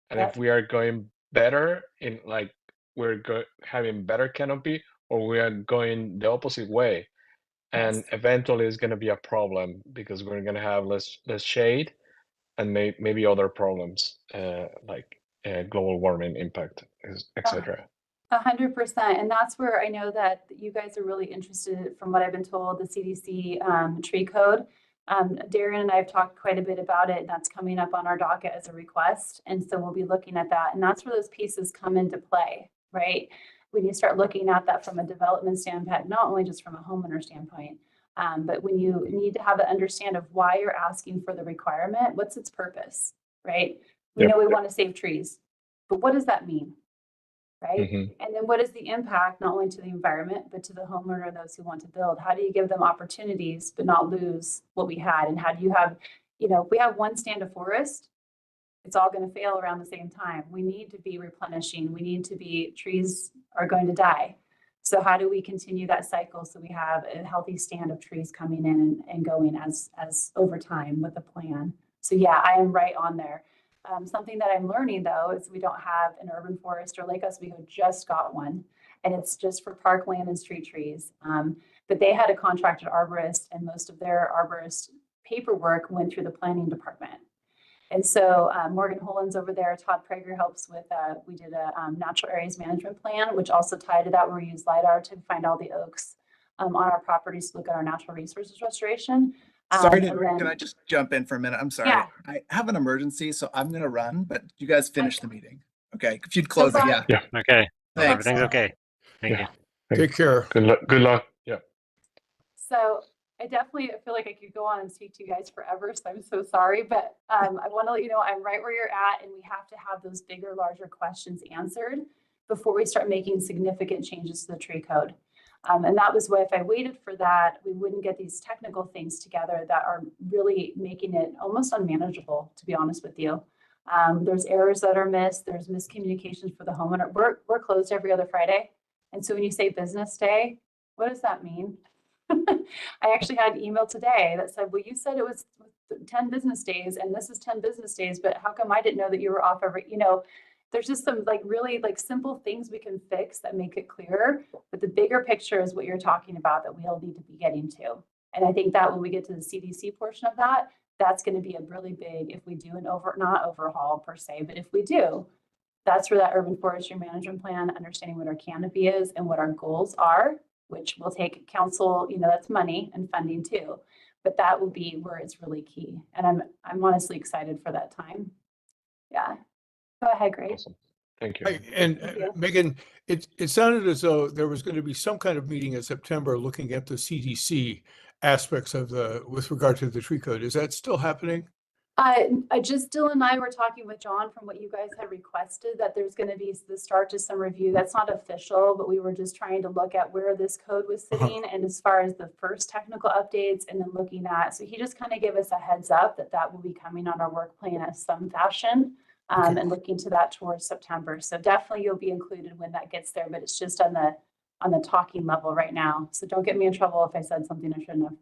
and if we are going better in like having better canopy, or we are going the opposite way. And eventually it's going to be a problem, because we're going to have less shade and maybe other problems like global warming impact, etc. 100%. And that's where I know that you guys are really interested, from what I've been told, the CDC tree code. Darian and I have talked quite a bit about it, and that's coming up on our docket as a request. And so we'll be looking at that. And that's where those pieces come into play, right? When you start looking at that from a development standpoint, not only just from a homeowner standpoint, but when you need to have an understand of why you're asking for the requirement, what's its purpose, right? We know we want to save trees, but what does that mean? Right? And then what is the impact, not only to the environment, but to the homeowner and those who want to build? How do you give them opportunities, but not lose what we had? And how do you have, if we have one stand of forest, it's all going to fail around the same time. We need to be replenishing. We need to be, trees are going to die. So how do we continue that cycle so we have a healthy stand of trees coming in and going as over time with a plan? So yeah, I am right on there. Something that I'm learning though is we don't have an urban forest, or Lake Oswego just got one, and it's just for parkland and street trees. But they had a contracted arborist, and most of their arborist paperwork went through the planning department. And so Morgan Hollins over there, Todd Prager helps with, we did a natural areas management plan, which also tied to that, where we use LiDAR to find all the oaks on our properties to look at our natural resources restoration. Sorry to interrupt. Can I just jump in for a minute? I'm sorry. Yeah. I have an emergency, so I'm going to run, but you guys finish the meeting. Okay. If you'd close it. Yeah. Yeah. Okay. Thanks. Everything's okay. Thank you. Take care. Good luck. Good luck. Yeah. So I definitely feel like I could go on and speak to you guys forever, so I'm so sorry. But I want to let you know I'm right where you're at, and we have to have those bigger, larger questions answered before we start making significant changes to the tree code. And that was why, if I waited for that, we wouldn't get these technical things together that are really making it almost unmanageable, to be honest with you. There's errors that are missed. There's miscommunications for the homeowner. We're closed every other Friday. And so when you say business day, what does that mean? I actually had an email today that said, well, you said it was 10 business days and this is 10 business days, but how come I didn't know that you were off every, there's just some really simple things we can fix that make it clearer. But the bigger picture is what you're talking about that we all need to be getting to. And I think that when we get to the CDC portion of that, that's going to be a really big, if we do an not overhaul per se, but if we do, that's where that urban forestry management plan, understanding what our canopy is and what our goals are, which will take council, that's money and funding too. But that will be where it's really key. And I'm honestly excited for that time. Yeah. Go ahead, Grace. Awesome. Thank you. And Thank you. Megan, it sounded as though there was going to be some kind of meeting in September looking at the CDC aspects of with regard to the tree code. Is that still happening? Dylan and I were talking with John from what you guys had requested, that there's going to be the start to some review. That's not official, but we were just trying to look at where this code was sitting, and as far as the first technical updates, and then looking at, so he just kind of gave us a heads up that will be coming on our work plan in some fashion, and looking to that towards September. So definitely you'll be included when that gets there, but it's just on the talking level right now. So don't get me in trouble if I said something I shouldn't have.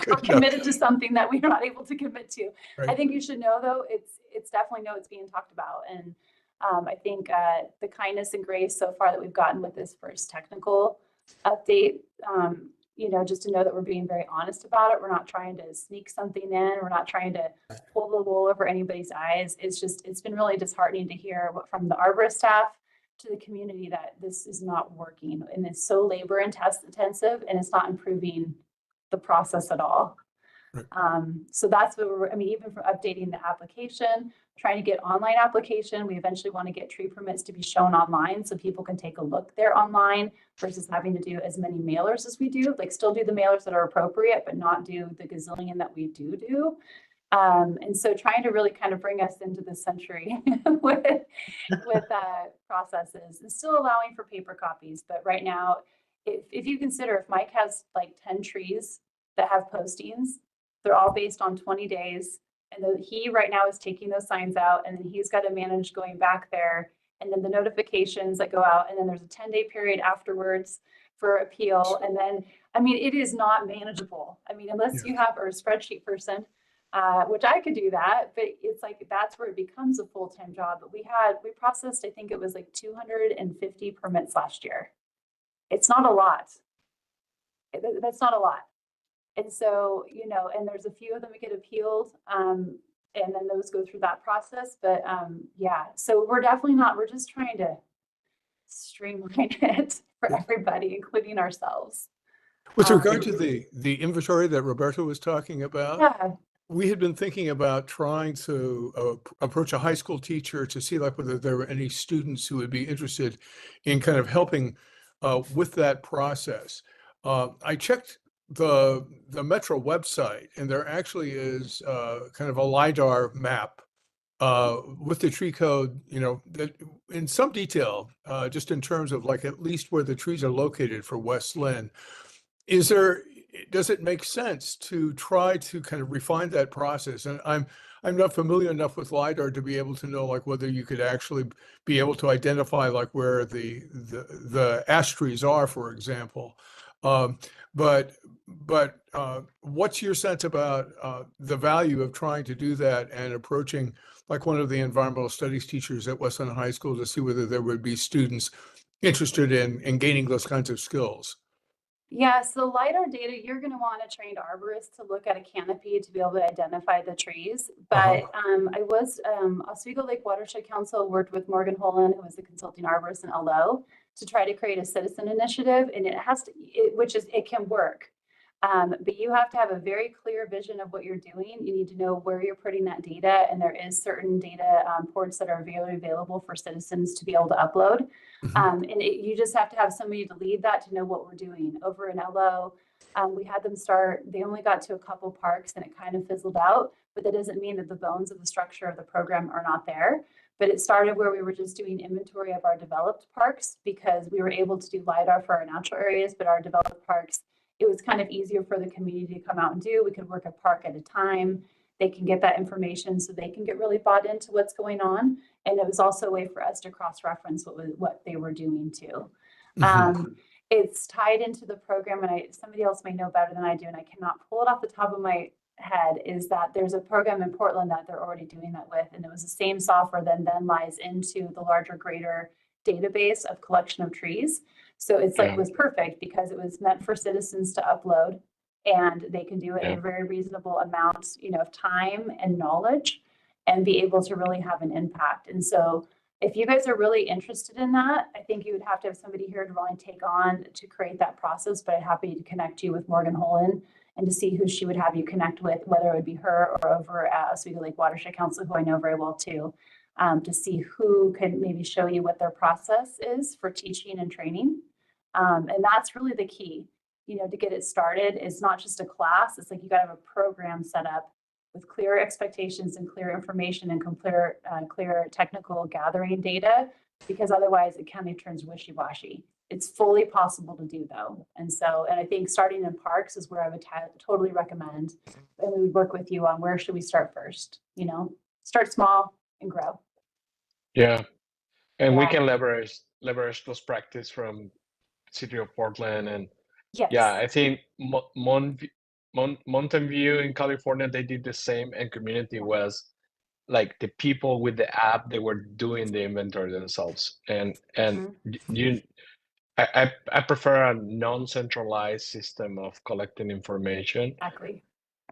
We're committed to something that we are not able to commit to. Right. I think you should know though, it's definitely it's being talked about. And I think the kindness and grace so far that we've gotten with this first technical update, just to know that we're being very honest about it. We're not trying to sneak something in. We're not trying to pull the wool over anybody's eyes. It's been really disheartening to hear from the arborist staff to the community that this is not working, and it's so labor intensive, and it's not improving the process at all. Right. So that's what even for updating the application, trying to get online application, we eventually want to get tree permits to be shown online so people can take a look there online versus having to do as many mailers as we do, still do the mailers that are appropriate, but not do the gazillion that we do. And so trying to really kind of bring us into this century with processes, and still allowing for paper copies. But right now, if you consider, if Mike has 10 trees that have postings, they're all based on 20 days. And he right now is taking those signs out, and then he's got to manage going back there, and then the notifications that go out, and then there's a 10-day period afterwards for appeal. And then, it is not manageable. Unless you have a spreadsheet person, which I could do that, but it's that's where it becomes a full-time job. But we processed, I think it was 250 permits last year. It's not a lot. That's not a lot. And so, and there's a few of them that get appealed, and then those go through that process. But yeah, so we're definitely not, we're just trying to streamline it for everybody, including ourselves. With regard to the inventory that Roberto was talking about, Yeah. we had been thinking about trying to approach a high school teacher to see like whether there were any students who would be interested in kind of helping with that process. I checked the Metro website, and there actually is kind of a LiDAR map with the tree code, you know, that in some detail, just in terms of like at least where the trees are located for West Linn. Does it make sense to try to kind of refine that process? And I'm not familiar enough with LiDAR to be able to know like whether you could actually be able to identify like where the ash trees are, for example. But what's your sense about the value of trying to do that and approaching like one of the environmental studies teachers at West Linn High School to see whether there would be students interested in gaining those kinds of skills? Yeah, so LiDAR data, you're going to want a trained arborist to look at a canopy to be able to identify the trees. But Oswego Lake Watershed Council worked with Morgan Holland, who was the consulting arborist in LO, to try to create a citizen initiative, and it can work. But you have to have a very clear vision of what you're doing. You need to know where you're putting that data, and there is certain data ports that are very available for citizens to be able to upload. You just have to have somebody to lead that to know what we're doing. Over in LO, we had them start, they only got to a couple parks and it kind of fizzled out, but that doesn't mean that the bones of the structure of the program are not there. But it started where we were just doing inventory of our developed parks because we were able to do LiDAR for our natural areas, but our developed parks, it was kind of easier for the community to come out and do. We could work a park at a time. They can get that information so they can get really bought into what's going on. And it was also a way for us to cross-reference what they were doing too. It's tied into the program, and somebody else may know better than I do, and I cannot pull it off the top of my head, is that there's a program in Portland that they're already doing that with, and it was the same software that then lies into the larger, greater database of collection of trees. So it's like, it was perfect because it was meant for citizens to upload, and they can do it in a very reasonable amount, of time and knowledge, and be able to really have an impact. And so if you guys are really interested in that, I think you would have to have somebody here to really take on to create that process, but I'm happy to connect you with Morgan Holland and to see who she would have you connect with, whether it would be her or over at Oswego Lake Watershed Council, who I know very well too, to see who can maybe show you what their process is for teaching and training. And that's really the key, to get it started. It's not just a class. It's like you got to have a program set up with clear expectations and clear information and clear technical gathering data, because otherwise it kind of turns wishy-washy. It's fully possible to do though. And I think starting in parks is where I would totally recommend, and we would work with you on where should we start first, start small and grow. Yeah. And we can leverage those practice from City of Portland. And I think Mountain View in California, they did the same, and Community was like the people with the app, they were doing the inventory themselves. And I prefer a non-centralized system of collecting information. Exactly.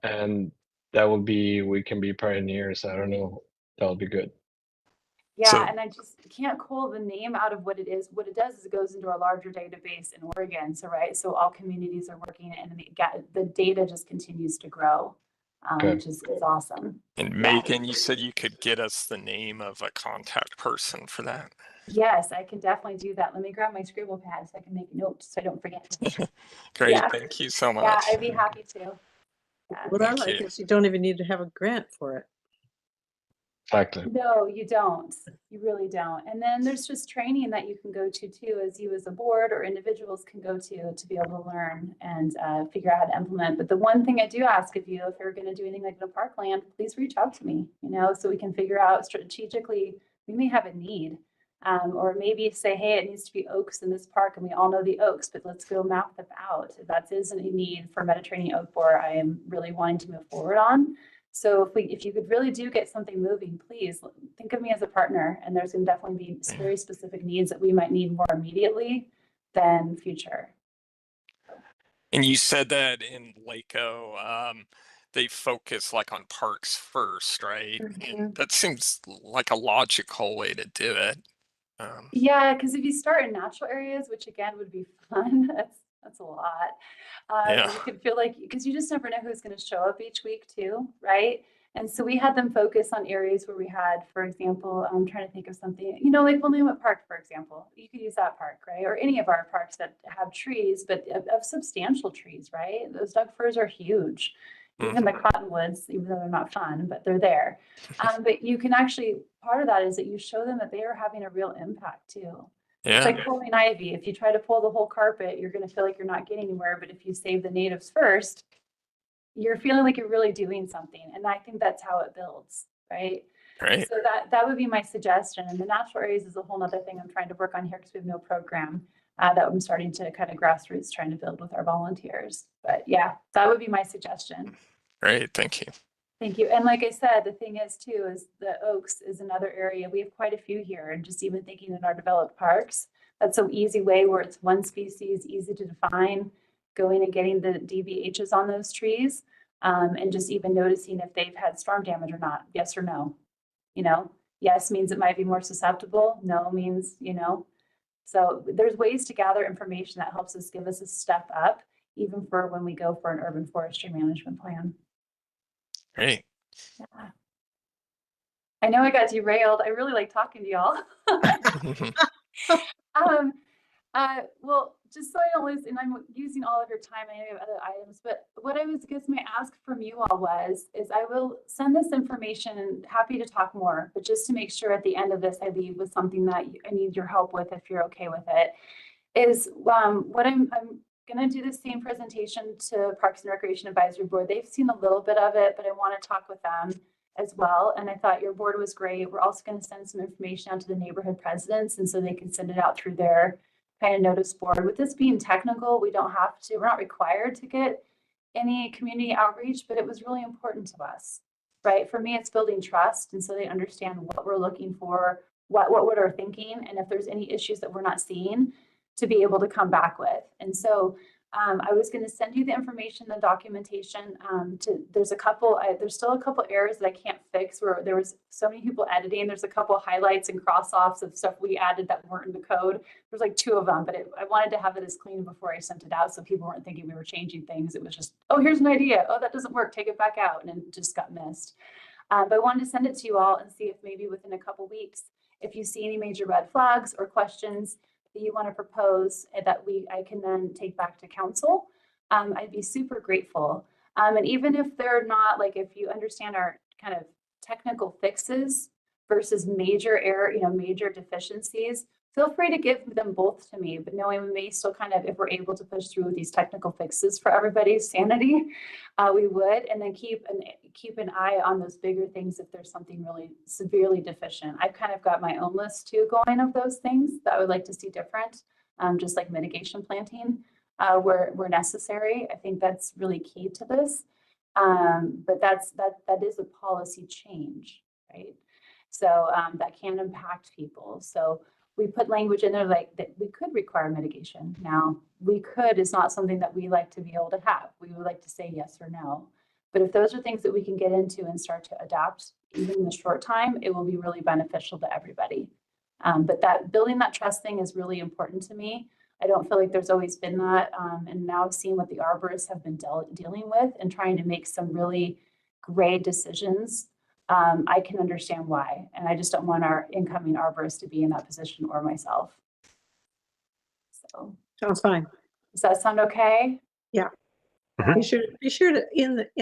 And we can be pioneers. I don't know, that'll be good. Yeah, and I just can't call the name out of what it is. What it does is it goes into a larger database in Oregon. So all communities are working, and the data just continues to grow, which is awesome. And Megan, you said you could get us the name of a contact person for that. Yes, I can definitely do that. Let me grab my scribble pad so I can make notes so I don't forget. Great, thank you so much. Yeah, I'd be happy to. What I like is you don't even need to have a grant for it. Exactly. No, you don't. You really don't. And then there's just training that you can go to too, as you as a board or individuals can go to be able to learn and figure out how to implement. But the one thing I do ask of you, if you're going to do anything like in a parkland, please reach out to me, so we can figure out strategically, we may have a need. Or maybe say, hey, it needs to be oaks in this park, and we all know the oaks, but let's go map them out. If that isn't a need for Mediterranean oak borer, I am really wanting to move forward on. So if you could really do get something moving, please think of me as a partner. And there's going to definitely be very specific needs that we might need more immediately than future. And you said that in Laco, they focus like on parks first, right? And that seems like a logical way to do it. Yeah, because if you start in natural areas, which again would be fun, that's a lot. Yeah. You could feel like, because you just never know who's going to show up each week too, right? And so we had them focus on areas where we had, for example, I'm trying to think of something, like Willamette Park, for example. You could use that park, right? Or any of our parks that have trees, but of substantial trees, right? Those Doug firs are huge. Even the cottonwoods, even though they're not fun, but they're there. But you can actually, part of that is that you show them that they are having a real impact too. It's like pulling ivy. If you try to pull the whole carpet, you're going to feel like you're not getting anywhere. But if you save the natives first, you're feeling like you're really doing something. And I think that's how it builds, right? Right. So that would be my suggestion. And the natural areas is a whole nother thing I'm trying to work on here because we have no program that I'm starting to kind of grassroots trying to build with our volunteers. But yeah, that would be my suggestion. Great. Thank you. Thank you. And like I said, the thing is too, is the Oaks is another area. We have quite a few here, and just even thinking in our developed parks, that's an easy way where it's one species, easy to define, going and getting the DBHs on those trees, and just even noticing if they've had storm damage or not, yes or no. Yes means it might be more susceptible. No means, So there's ways to gather information that helps us give us a step up, even for when we go for an urban forestry management plan. Great. Yeah. I know I got derailed. I really like talking to y'all. Well, just so I don't lose, and I'm using all of your time, I know you have other items, but what I was going to ask from you all is I will send this information and happy to talk more, but just to make sure at the end of this, I leave with something that I need your help with, if you're okay with it, is what I'm going to do the same presentation to Parks and Recreation Advisory Board. They've seen a little bit of it, but I want to talk with them as well. And I thought your board was great. We're also going to send some information out to the neighborhood presidents, and so they can send it out through their kind of notice board. With this being technical, we're not required to get any community outreach, but it was really important to us, right? For me, it's building trust. And so they understand what we're looking for, what we're thinking, and if there's any issues that we're not seeing, to be able to come back with. And so I was going to send you the information, the documentation. There's still a couple errors that I can't fix where there was so many people editing. There's a couple highlights and cross-offs of stuff we added that weren't in the code. There's like 2 of them, but I wanted to have it as clean before I sent it out so people weren't thinking we were changing things. It was just, oh, here's an idea. Oh, that doesn't work. Take it back out. And it just got missed. But I wanted to send it to you all and see if maybe within a couple weeks, if you see any major red flags or questions that you want to propose that I can then take back to council, I'd be super grateful. And even if they're not, like, if you understand our kind of technical fixes versus major error, major deficiencies, feel free to give them both to me, but knowing we may still kind of, if we're able to push through these technical fixes for everybody's sanity, we would, and then keep an eye on those bigger things if there's something really severely deficient. I've kind of got my own list too going of those things that I would like to see different, just like mitigation planting where necessary. I think that's really key to this. But that is a policy change, right? So that can impact people. So we put language in there like that we could require mitigation. Now, we could is not something that we like to be able to have. We would like to say yes or no. But if those are things that we can get into and start to adapt, even in the short time, it will be really beneficial to everybody. But that building that trust thing is really important to me. I don't feel like there's always been that. And now seeing what the arborists have been dealing with and trying to make some really great decisions, I can understand why. And I just don't want our incoming arborist to be in that position or myself. So Sounds fine. does that sound okay? Yeah. Be sure to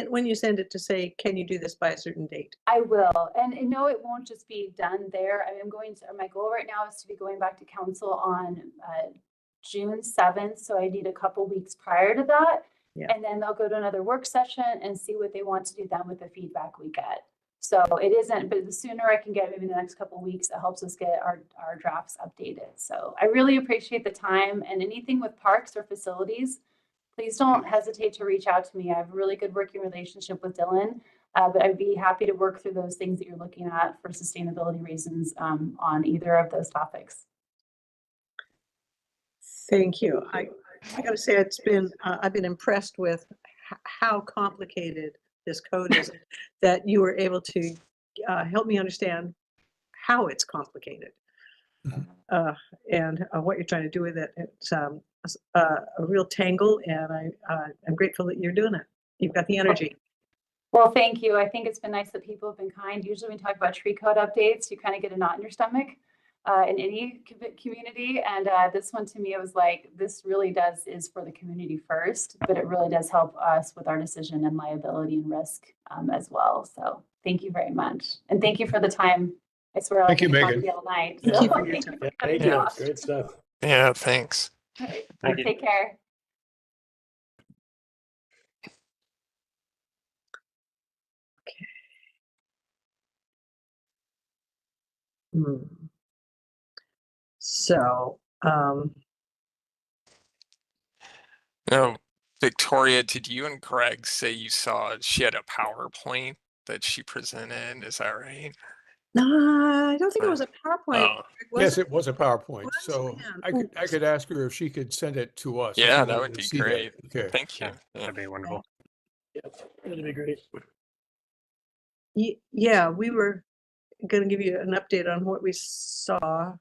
when you send it to say, can you do this by a certain date? I will. And no, it won't just be done there. I am my goal right now is to be going back to council on June 7th. So I need a couple weeks prior to that. Yeah. And then they'll go to another work session and see what they want to do then with the feedback we get. So it isn't, but the sooner I can get, maybe the next couple of weeks, it helps us get our drafts updated. So I really appreciate the time, and anything with parks or facilities, please don't hesitate to reach out to me. I have a really good working relationship with Dylan, but I'd be happy to work through those things that you're looking at for sustainability reasons on either of those topics. Thank you. I got to say, I've been impressed with how complicated this code is, that you were able to help me understand how it's complicated. and what you're trying to do with it. It's a real tangle, and I'm grateful that you're doing it. You've got the energy. Well, thank you. I think it's been nice that people have been kind. Usually when we talk about tree code updates, you kind of get a knot in your stomach in any community. And this one to me, it was like, this really is for the community first, but it really does help us with our decision and liability and risk as well. So thank you very much. And thank you for the time. I swear I Thank you, could talk to Megan. you all night. Thank So you for your thank time. you for Thank cutting me you. off. Great stuff. Yeah, thanks. All right. Thank you. Take care. Hmm. So, No, Victoria, did you and Greg say you saw she had a PowerPoint that she presented? Is that right? no, I don't think it was a PowerPoint. Oh, Was Yes, it? it was a PowerPoint. Was? So Man. I could ask her if she could send it to us. if yeah, you that wanted would to be see that. great. Okay. Thank you. Yeah, Yeah. that'd be wonderful. Yep, that'd be great. Yeah, we were going to give you an update on what we saw,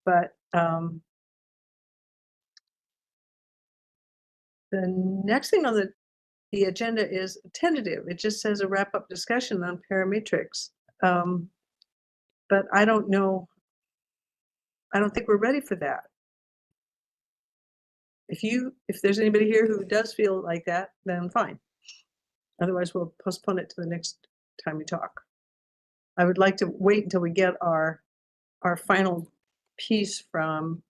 but the next thing on the agenda is tentative. It just says a wrap-up discussion on parametrics. But I don't know. I don't think we're ready for that. If there's anybody here who does feel like that, then fine. Otherwise, we'll postpone it to the next time we talk. I would like to wait until we get our final piece from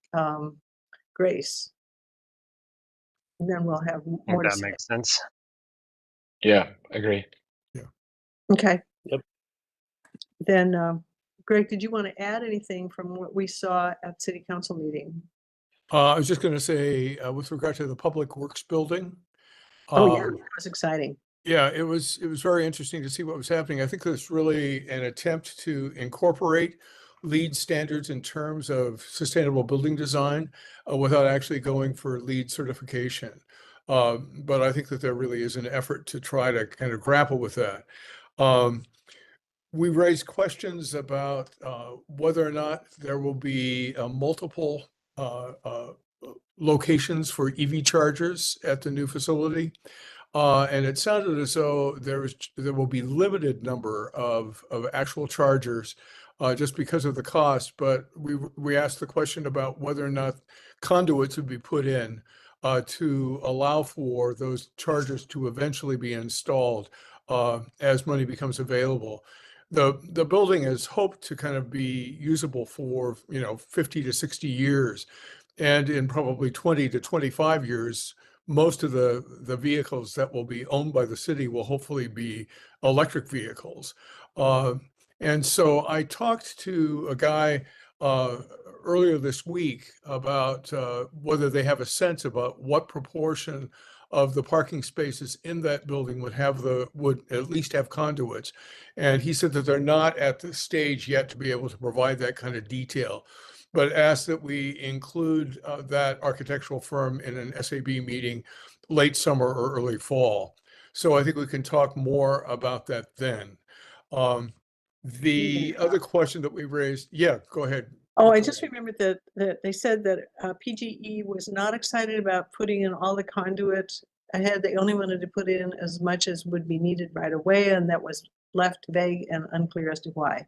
Grace. And then we'll have I more think to that say. makes sense. Yeah, agree. Okay. Yep. Then, Greg, did you want to add anything from what we saw at City Council meeting? I was just going to say, with regard to the Public Works building. Oh yeah, that was exciting. Yeah, it was very interesting to see what was happening. I think it's really an attempt to incorporate LEED standards in terms of sustainable building design without actually going for LEED certification. But I think that there really is an effort to try to kind of grapple with that. We raised questions about whether or not there will be multiple locations for EV chargers at the new facility. And it sounded as though there will be limited number of actual chargers just because of the cost. But we asked the question about whether or not conduits would be put in to allow for those chargers to eventually be installed as money becomes available. The building is hoped to kind of be usable for 50 to 60 years, and in probably 20 to 25 years. Most of the vehicles that will be owned by the city will hopefully be electric vehicles. And so I talked to a guy earlier this week about whether they have a sense about what proportion of the parking spaces in that building would at least have conduits. And he said that they're not at the stage yet to be able to provide that kind of detail, but asked that we include that architectural firm in an SAB meeting late summer or early fall. So I think we can talk more about that then. The other question that we raised, yeah, go ahead. Oh, I just remembered that they said that PGE was not excited about putting in all the conduit ahead. They only wanted to put in as much as would be needed right away, and that was left vague and unclear as to why.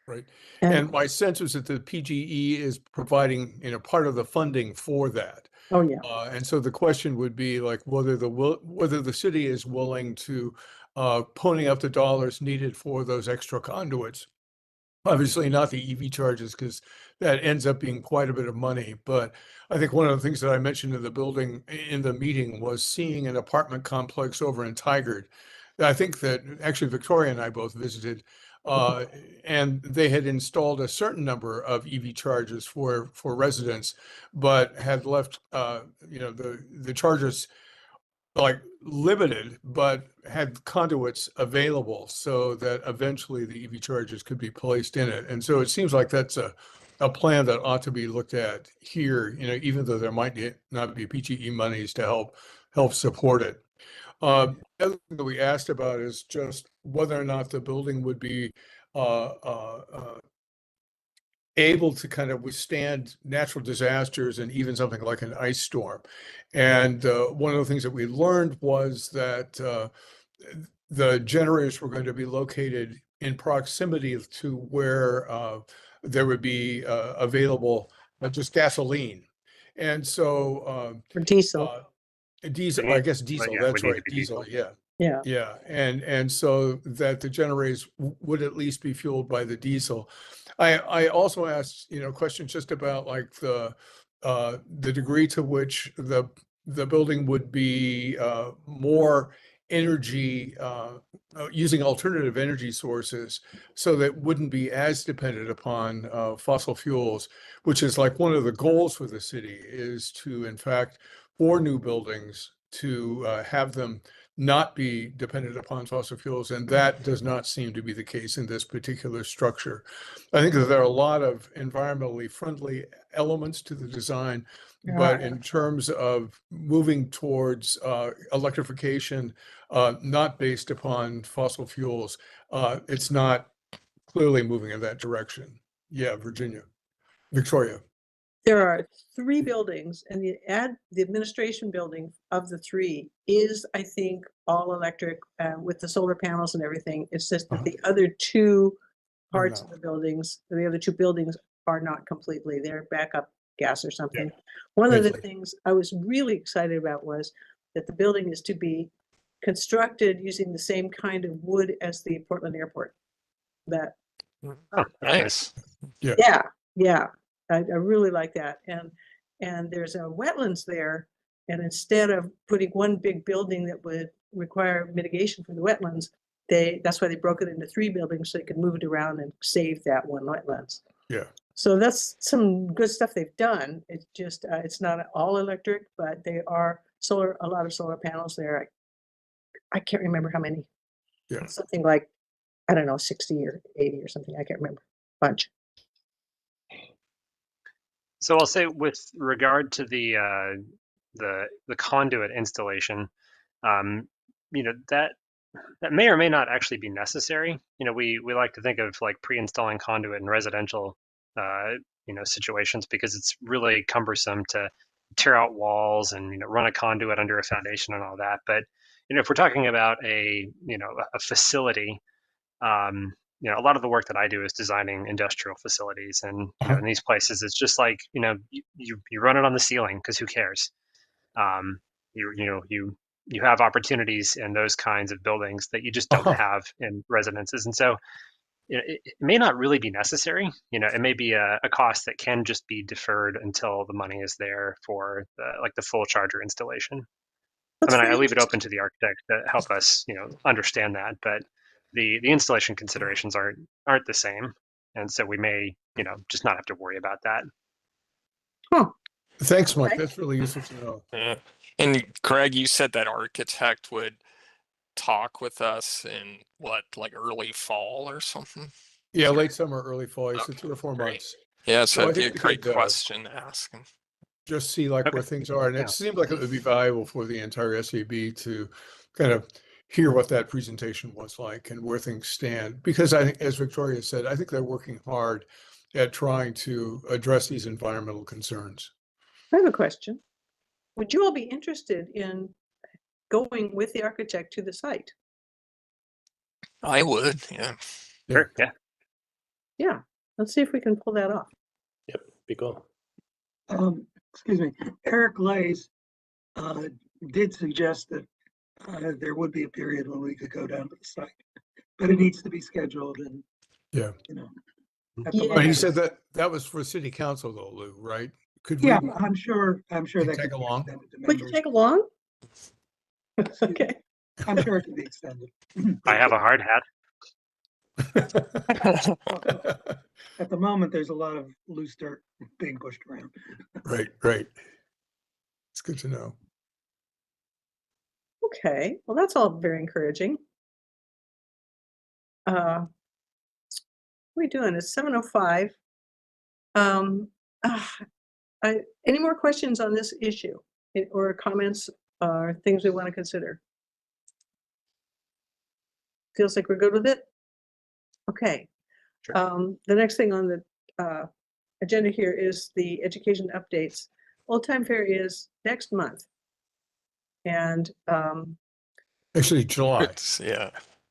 Right. And And my sense is that the PGE is providing, part of the funding for that. oh yeah, And so the question would be like whether the city is willing to pony up the dollars needed for those extra conduits. Obviously not the EV charges, because that ends up being quite a bit of money. But I think one of the things that I mentioned in the meeting was seeing an apartment complex over in Tigard. I think that actually Victoria and I both visited, and they had installed a certain number of EV chargers for residents, but had left the chargers like limited, but had conduits available so that eventually the EV chargers could be placed in it. And so it seems like that's a plan that ought to be looked at here, even though there might not be PGE monies to help support it. The other thing that we asked about is just whether or not the building would be able to kind of withstand natural disasters and even something like an ice storm. And one of the things that we learned was that the generators were going to be located in proximity to where there would be available just gasoline. And so Or diesel. diesel, I guess Well, diesel, yeah, that's would need right, to be diesel, diesel. yeah. Yeah. Yeah, and so that the generators would at least be fueled by the diesel. I also asked, questions just about like the degree to which the building would be more energy using alternative energy sources, so that wouldn't be as dependent upon fossil fuels, which is like one of the goals for the city, is to, in fact, for new buildings, to have them not be dependent upon fossil fuels, and that does not seem to be the case in this particular structure. I think that there are a lot of environmentally friendly elements to the design, but in terms of moving towards electrification, not based upon fossil fuels, it's not clearly moving in that direction. Yeah, Victoria. There are 3 buildings, and the administration building of the 3 is, I think, all electric with the solar panels and everything. It's just that the other 2 parts of the buildings, the other 2 buildings are not completely. They're backup gas or something. One of the things I was really excited about was that the building is to be constructed using the same kind of wood as the Portland airport. That Oh, nice. yeah, I really like that. And there's a wetlands there, and instead of putting one big building that would require mitigation for the wetlands, that's why they broke it into 3 buildings, so they could move it around and save that one wetlands. Yeah. So that's some good stuff they've done. It's just it's not all electric, but they are a lot of solar panels there. I can't remember how many. Yeah. Something like, I don't know, 60 or 80 or something. I can't remember. Bunch. So I'll say, with regard to the conduit installation, that may or may not actually be necessary. We like to think of like pre-installing conduit in residential situations, because it's really cumbersome to tear out walls and run a conduit under a foundation and all that. But if we're talking about a facility, a lot of the work that I do is designing industrial facilities, and in these places, it's just like you run it on the ceiling, because who cares? You have opportunities in those kinds of buildings that you just don't have in residences, and so it may not really be necessary. It may be a cost that can just be deferred until the money is there for the full charger installation. I leave it open to the architect to help us, understand that, but the installation considerations aren't the same, and so we may, just not have to worry about that. Thanks, Mike. That's really useful to know. Yeah. And Greg, you said that architect would talk with us in like early fall or something? Yeah, late summer, early fall. So 2 or 4 great. months. Yeah, so I that'd be a think we great could, question to ask him. just see like where things are. And it seemed like it would be valuable for the entire SAB to kind of hear what that presentation was like and where things stand. Because I think, as Victoria said, I think they're working hard at trying to address these environmental concerns. I have a question. Would you all be interested in going with the architect to the site? I would, yeah. Sure, yeah. Yeah, let's see if we can pull that off. Yep, be cool. Excuse me, Eric Lays did suggest that there would be a period when we could go down to the site, but it needs to be scheduled and, Yeah. at the Yeah. But he moment- said that was for city council though, Lou, right? Could Yeah, we I'm sure that tag could be along? extended to We can members. take along? Okay. I'm sure it can be extended. I have a hard hat. At the moment, there's a lot of loose dirt being pushed around. Right. It's good to know. Okay, well, that's all very encouraging. What are we doing? It's 7:05. Any more questions on this issue or comments or things we want to consider? Feels like we're good with it? Okay. Sure. The next thing on the agenda here is the education updates. Old Time Fair is next month. And Actually, July. Yeah.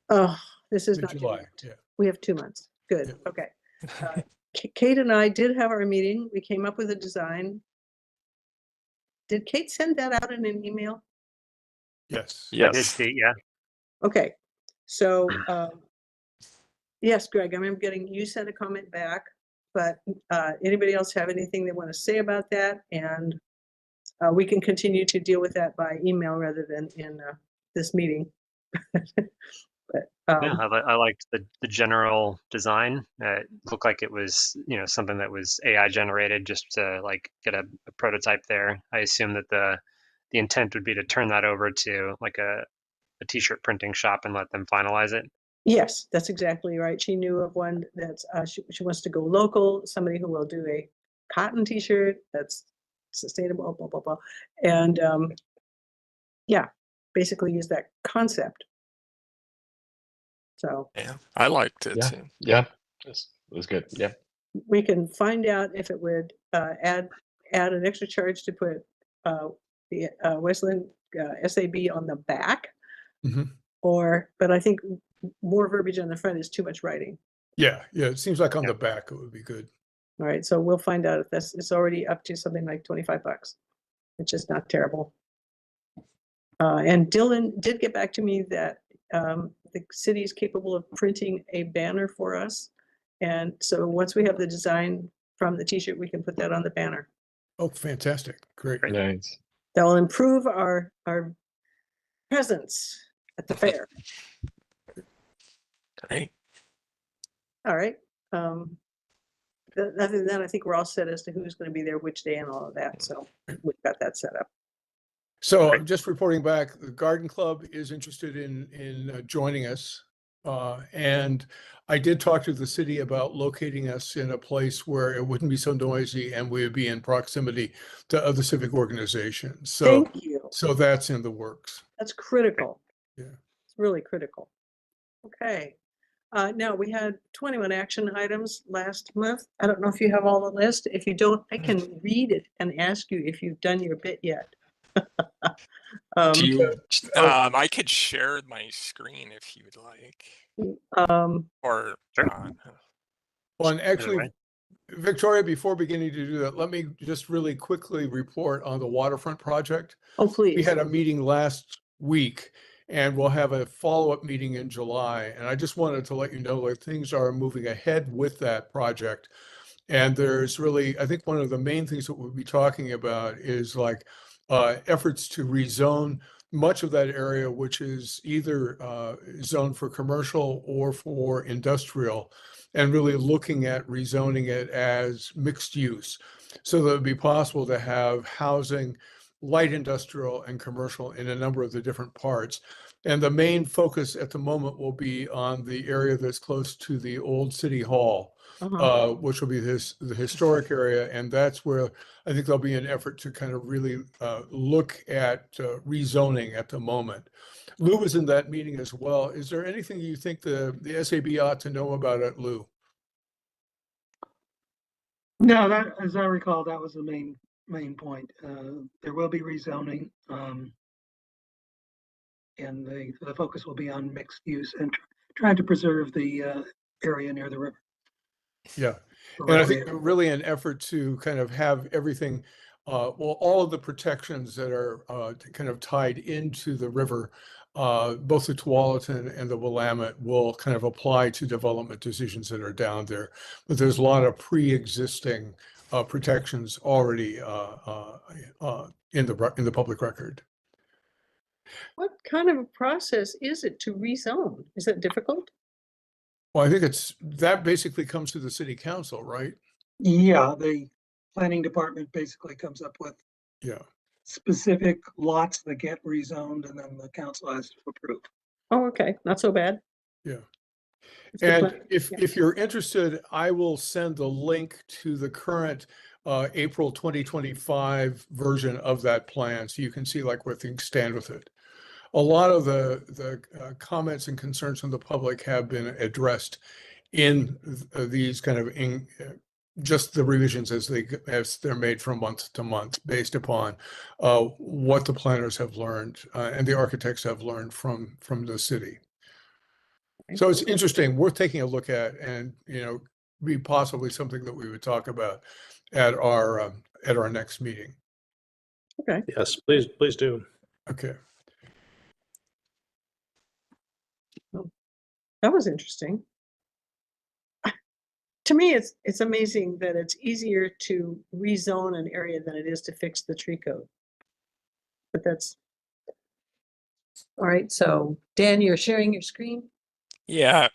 oh, this is not July. July. Yeah. We have 2 months. Good. Yeah. Okay. Kate and I did have our meeting. We came up with a design. Did Kate send that out in an email? Yes. I did Yes. see, yeah. Okay. So yes, Greg, I remember you sent a comment back, but anybody else have anything they want to say about that? And we can continue to deal with that by email rather than in this meeting. But Yeah, I liked the general design. It looked like it was, you know, something that was AI generated just to like get a prototype there. I assume that the intent would be to turn that over to like a t-shirt printing shop and let them finalize it. yes, that's exactly right. She knew of one that's she wants to go local, somebody who will do a cotton t-shirt that's sustainable, blah, blah, blah. And yeah, basically use that concept. So Yeah, I liked it Yeah. too. Yeah. It was good. Yeah. we can find out if it would add an extra charge to put the Westland SAB on the back, but I think more verbiage on the front is too much writing. Yeah. Yeah. It seems like on the back it would be good. All right, so we'll find out if it's already up to something like $25, which is not terrible. And Dylan did get back to me that the city is capable of printing a banner for us. And so once we have the design from the t-shirt, we can put that on the banner. Oh, fantastic. Great. Nice. That will improve our presence at the fair. Great. All right. Other than that, I think we're all set as to who's going to be there, which day, and all of that. So we've got that set up. So I'm just reporting back, the Garden Club is interested in joining us. And I did talk to the city about locating us in a place where it wouldn't be so noisy and we would be in proximity to other civic organizations. So, Thank you. so that's in the works. That's critical. Yeah. It's really critical. Okay. Now we had 21 action items last month. I don't know if you have all the list. If you don't, I can read it and ask you if you've done your bit yet. Do you? I could share my screen if you would like. Or Well, and actually, Victoria, before beginning to do that, let me just really quickly report on the waterfront project. Oh, please. We had a meeting last week and we'll have a follow-up meeting in July. And I just wanted to let you know that things are moving ahead with that project. And there's really, I think one of the main things that we'll be talking about is like efforts to rezone much of that area, which is either zoned for commercial or for industrial, and really looking at rezoning it as mixed use. So that it would be possible to have housing, light industrial and commercial in a number of the different parts. And the main focus at the moment will be on the area that's close to the old city hall, which will be the historic area. And that's where I think there'll be an effort to kind of really look at rezoning at the moment. Lou was in that meeting as well. Is there anything you think the SAB ought to know about it, Lou? No, that, as I recall, that was the main point. There will be rezoning, and the focus will be on mixed use and trying to preserve the area near the river. Yeah, and I think really an effort to kind of have everything, well, all of the protections that are kind of tied into the river, both the Tualatin and the Willamette will kind of apply to development decisions that are down there. But there's a lot of pre-existing protections already in the public record. What kind of a process is it to rezone? Is it difficult? Well, I think that basically comes to the city council, right? Yeah, the planning department basically comes up with specific lots that get rezoned, and then the council has to approve. Oh, okay, not so bad. Yeah. And if you're interested, I will send the link to the current April 2025 version of that plan, so you can see like where things stand with it. A lot of the comments and concerns from the public have been addressed in these kind of just the revisions as they're made from month to month based upon what the planners have learned and the architects have learned from the city. So it's interesting, worth taking a look at, and be possibly something that we would talk about at our next meeting. Okay. Yes, please do. Okay. That was interesting. To me, it's amazing that it's easier to rezone an area than it is to fix the tree code. But that's all right. So Dan, you're sharing your screen. Yeah.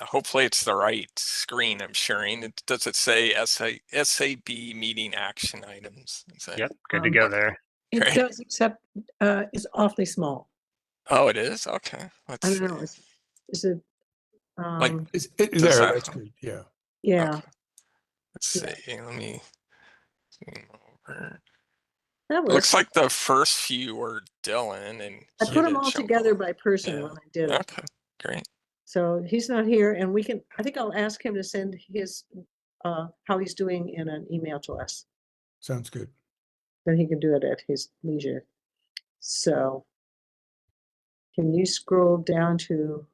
Hopefully it's the right screen I'm sharing. Does it say SAB meeting action items? Yep, good to go okay. there. It Great. does, except it's awfully small. Oh, it is? Okay. Let's I see. don't know. Is it? Like, There, that's good. Yeah. Yeah. Okay. Let's see. Let me zoom over. That It works. looks like the first few were Dylan and I put them all together by person Yeah. when I did it. Okay, great. So he's not here, and I think I'll ask him to send his how he's doing in an email to us. Sounds good. Then he can do it at his leisure. So can you scroll down to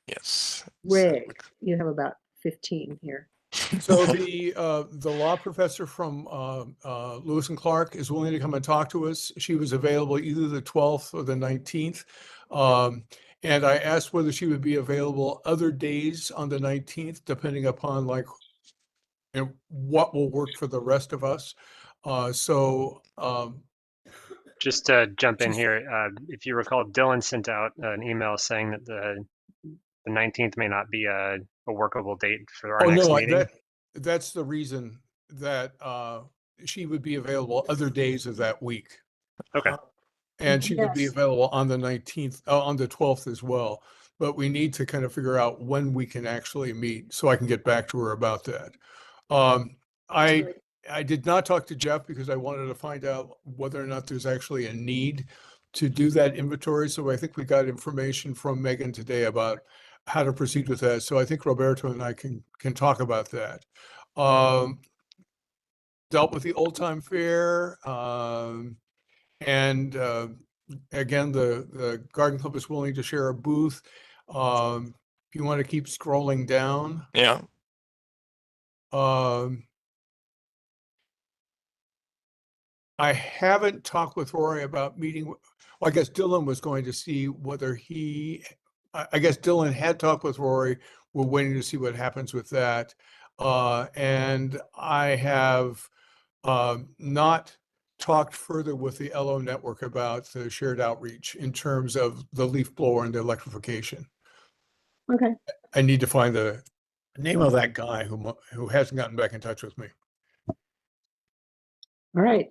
Yes. Greg? You have about 15 here. So the law professor from Lewis and Clark is willing to come and talk to us. She was available either the 12th or the 19th. And I asked whether she would be available other days on the 19th, depending upon what will work for the rest of us. Just to jump in here, if you recall, Dylan sent out an email saying that the 19th may not be a workable date for our next meeting. That's the reason that she would be available other days of that week. Okay. And she would be Yes. available on the 19th, on the 12th as well. But we need to kind of figure out when we can actually meet so I can get back to her about that. I did not talk to Jeff because I wanted to find out whether or not there's actually a need to do that inventory. So I think we got information from Megan today about how to proceed with that. So I think Roberto and I can talk about that. Dealt with the Old Time Fair. And again, the Garden Club is willing to share a booth. If you want to keep scrolling down. Yeah. I haven't talked with Rory about meeting. Well, I guess Dylan was going to see whether I guess Dylan had talked with Rory. We're waiting to see what happens with that. And I have not talked further with the LO network about the shared outreach in terms of the leaf blower and the electrification. Okay. I need to find the name of that guy who hasn't gotten back in touch with me. All right.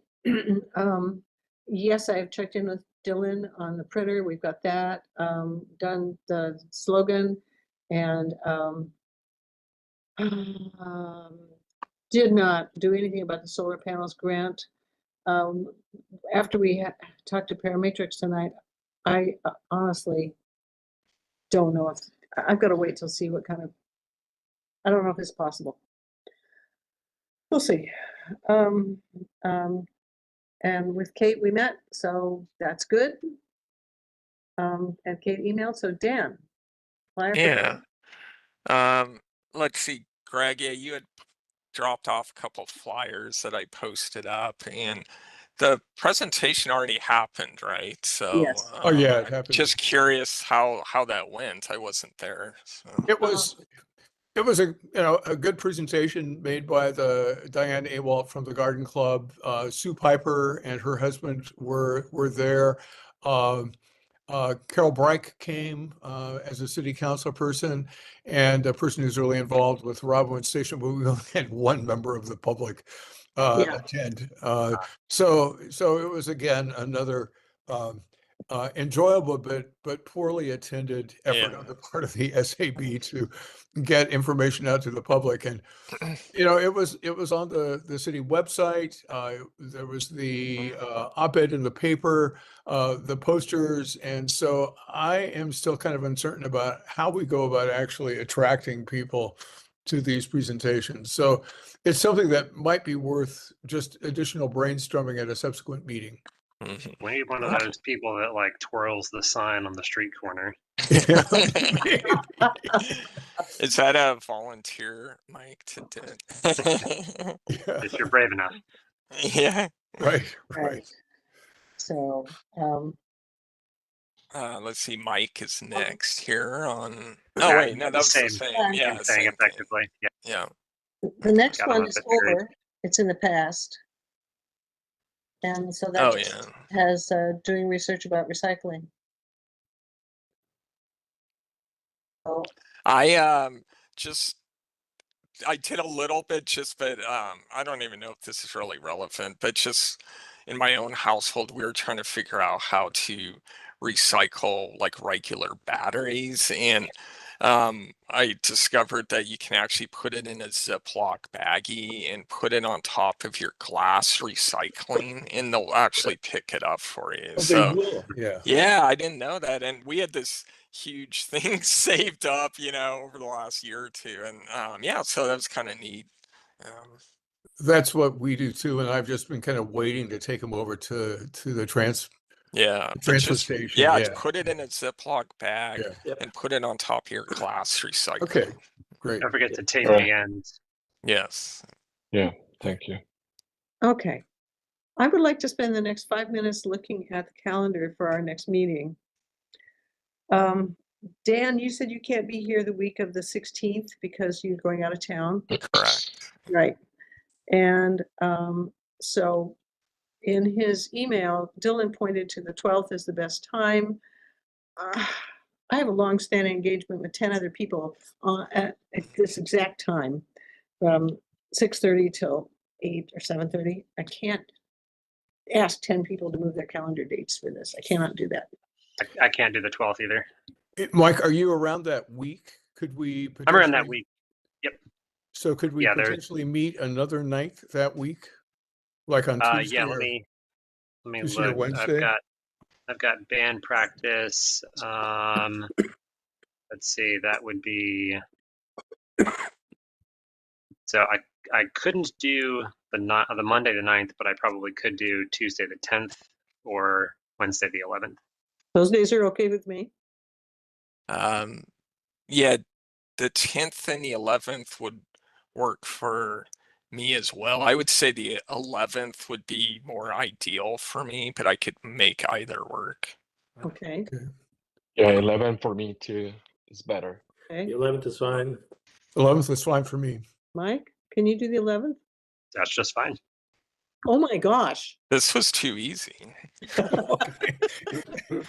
Yes, I've checked in with Dylan on the printer. We've got that done, the slogan, and did not do anything about the solar panels grant. After we talked to Parametrics tonight, I honestly don't know if I've got to wait till see what kind of. I don't know if it's possible. We'll see. And with Kate we met, so that's good. And Kate emailed, so Dan. Yeah. Let's see, Greg, yeah, you had dropped off a couple flyers that I posted up, and the presentation already happened, right? So Yes. Oh yeah, it happened. just curious how that went. I wasn't there. So. It was a good presentation made by the Diane Awalt from the Garden Club. Sue Piper and her husband were there. Carol Breik came as a city council person and a person who's really involved with Robinwood Station, but we only had one member of the public attend. So it was again another enjoyable but poorly attended effort on the part of the SAB to get information out to the public. And it was on the city website. There was the op-ed in the paper, the posters, and so I am still kind of uncertain about how we go about actually attracting people to these presentations. So it's something that might be worth just additional brainstorming at a subsequent meeting. Mhm. We need one of those people that like twirls the sign on the street corner. Yeah, maybe. Is that a volunteer, Mike, to do it? Yeah, If you're brave enough. Yeah. right. Right. So, Let's see, Mike is next here on. Yeah, Oh wait, no, that was the same same. Yeah. Yeah, thing same thing. effectively. Yeah. Yeah. the next Got 'em one up is at theory. over. It's in the past. And so that Oh just yeah. has doing research about recycling. So, I just I did a little bit but I don't even know if this is really relevant, but just in my own household, we were trying to figure out how to recycle like regular batteries. And I discovered that you can actually put it in a Ziploc baggie and put it on top of your glass recycling, and they'll actually pick it up for you. Oh, they So will. Yeah. yeah, I didn't know that. And we had this huge thing saved up, over the last year or two. And yeah, so that was kind of neat. That's what we do too. And I've just been kind of waiting to take them over to the Yeah, but transfer station. yeah, Yeah. put it in a Ziploc bag Yeah. Yep. and put it on top of your glass recycling. Okay. Great. Don't forget to tape Right. the ends. Yes. Yeah, thank you. okay. I would like to spend the next 5 minutes looking at the calendar for our next meeting. Dan, you said you can't be here the week of the 16th because you're going out of town. Correct. Right. And so in his email, Dylan pointed to the 12th as the best time. I have a long-standing engagement with 10 other people at this exact time, from 6:30 till 8 or 7:30. I can't ask 10 people to move their calendar dates for this. I cannot do that. I can't do the 12th either. Mike, are you around that week? Could we I'm around that potentially- week. Yep. So could we Yeah, there's- potentially meet another night that week? Like on Tuesday? Yeah, let or- me Tuesday or look. Wednesday? I've got band practice. Let's see, that would be, so I couldn't do the Monday the 9th, but I probably could do Tuesday the 10th or Wednesday the 11th. Those days are okay with me. Yeah, the 10th and the 11th would work for me as well. I would say the 11th would be more ideal for me, but I could make either work. Okay. Yeah, 11 for me too is better. Okay. The 11th is fine. 11th is fine for me. Mike, can you do the 11th? That's just fine. Oh my gosh. This was too easy. Okay.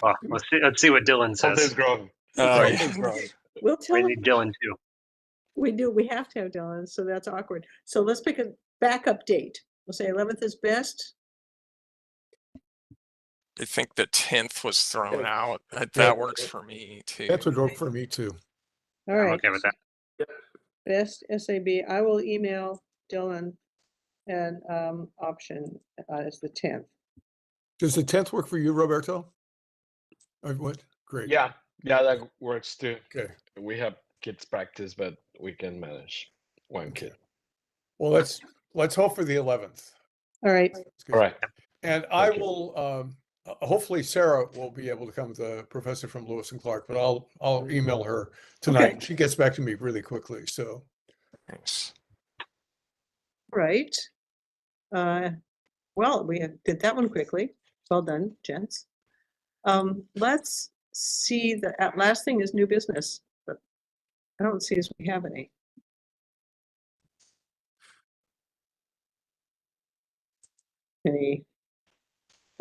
Well, let's see what Dylan Something's says. growing. Oh, yeah. Something's growing. We'll tell We him. need Dylan too. We do. We have to have Dylan, so that's awkward. So let's pick a backup date. We'll say 11th is best. I think the 10th was thrown Yeah. out. That Yeah. works for me too. That would work for me too. All I'm right. okay with that. Best SAB. I will email Dylan an option as the 10th. Does the 10th work for you, Roberto? Or what? Great. Yeah, that works too. Okay. We have kids practice, but we can manage one kid. Well, let's hope for the 11th. All right. That's good. All right. And I Thank you. will, hopefully Sarah will be able to come, the professor from Lewis and Clark, but I'll email her tonight. Okay. She gets back to me really quickly, so. Thanks. Right. Well, we did that one quickly. Well done, gents. Let's see, the last thing is new business, but I don't see as we have any.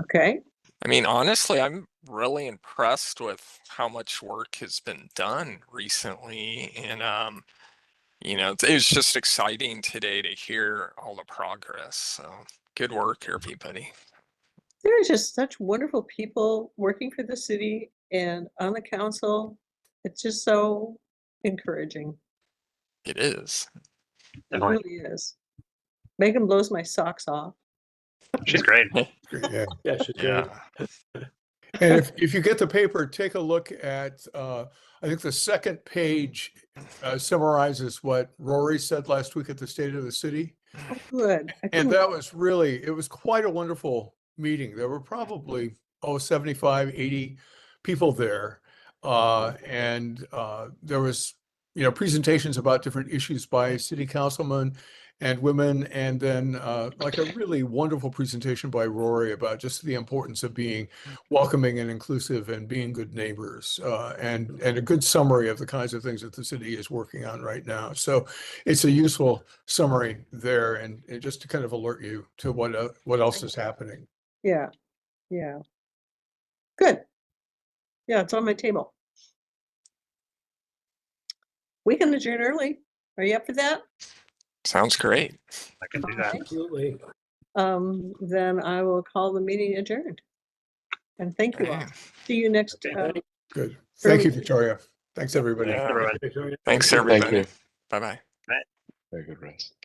Okay. I mean, honestly, I'm really impressed with how much work has been done recently. And, it was just exciting today to hear all the progress. So good work, everybody. There are just such wonderful people working for the city and on the council. It's just so encouraging. It is. It Definitely. really is. Megan blows my socks off. She's great. Yeah. Yeah, she's great. Yeah. And if you get the paper, take a look at, I think the second page summarizes what Rory said last week at the State of the City. Oh, good. I And couldn't- that was really, it was quite a wonderful meeting. There were probably, 75, 80 people there. There was, presentations about different issues by city councilmen and women. And then like a really wonderful presentation by Rory about just the importance of being welcoming and inclusive and being good neighbors, and a good summary of the kinds of things that the city is working on right now. So it's a useful summary there, and just to kind of alert you to what else is happening. Yeah, yeah. Good. Yeah, it's on my table. We can adjourn early. Are you up for that? Sounds great. I can do that. Absolutely. Then I will call the meeting adjourned. And thank you all. Great. See you next. Okay. Good. Thank you, Early. Victoria. Thanks, everybody. Yeah. Everyone. Thanks, Thank everybody. you. Bye-bye. Very good rest.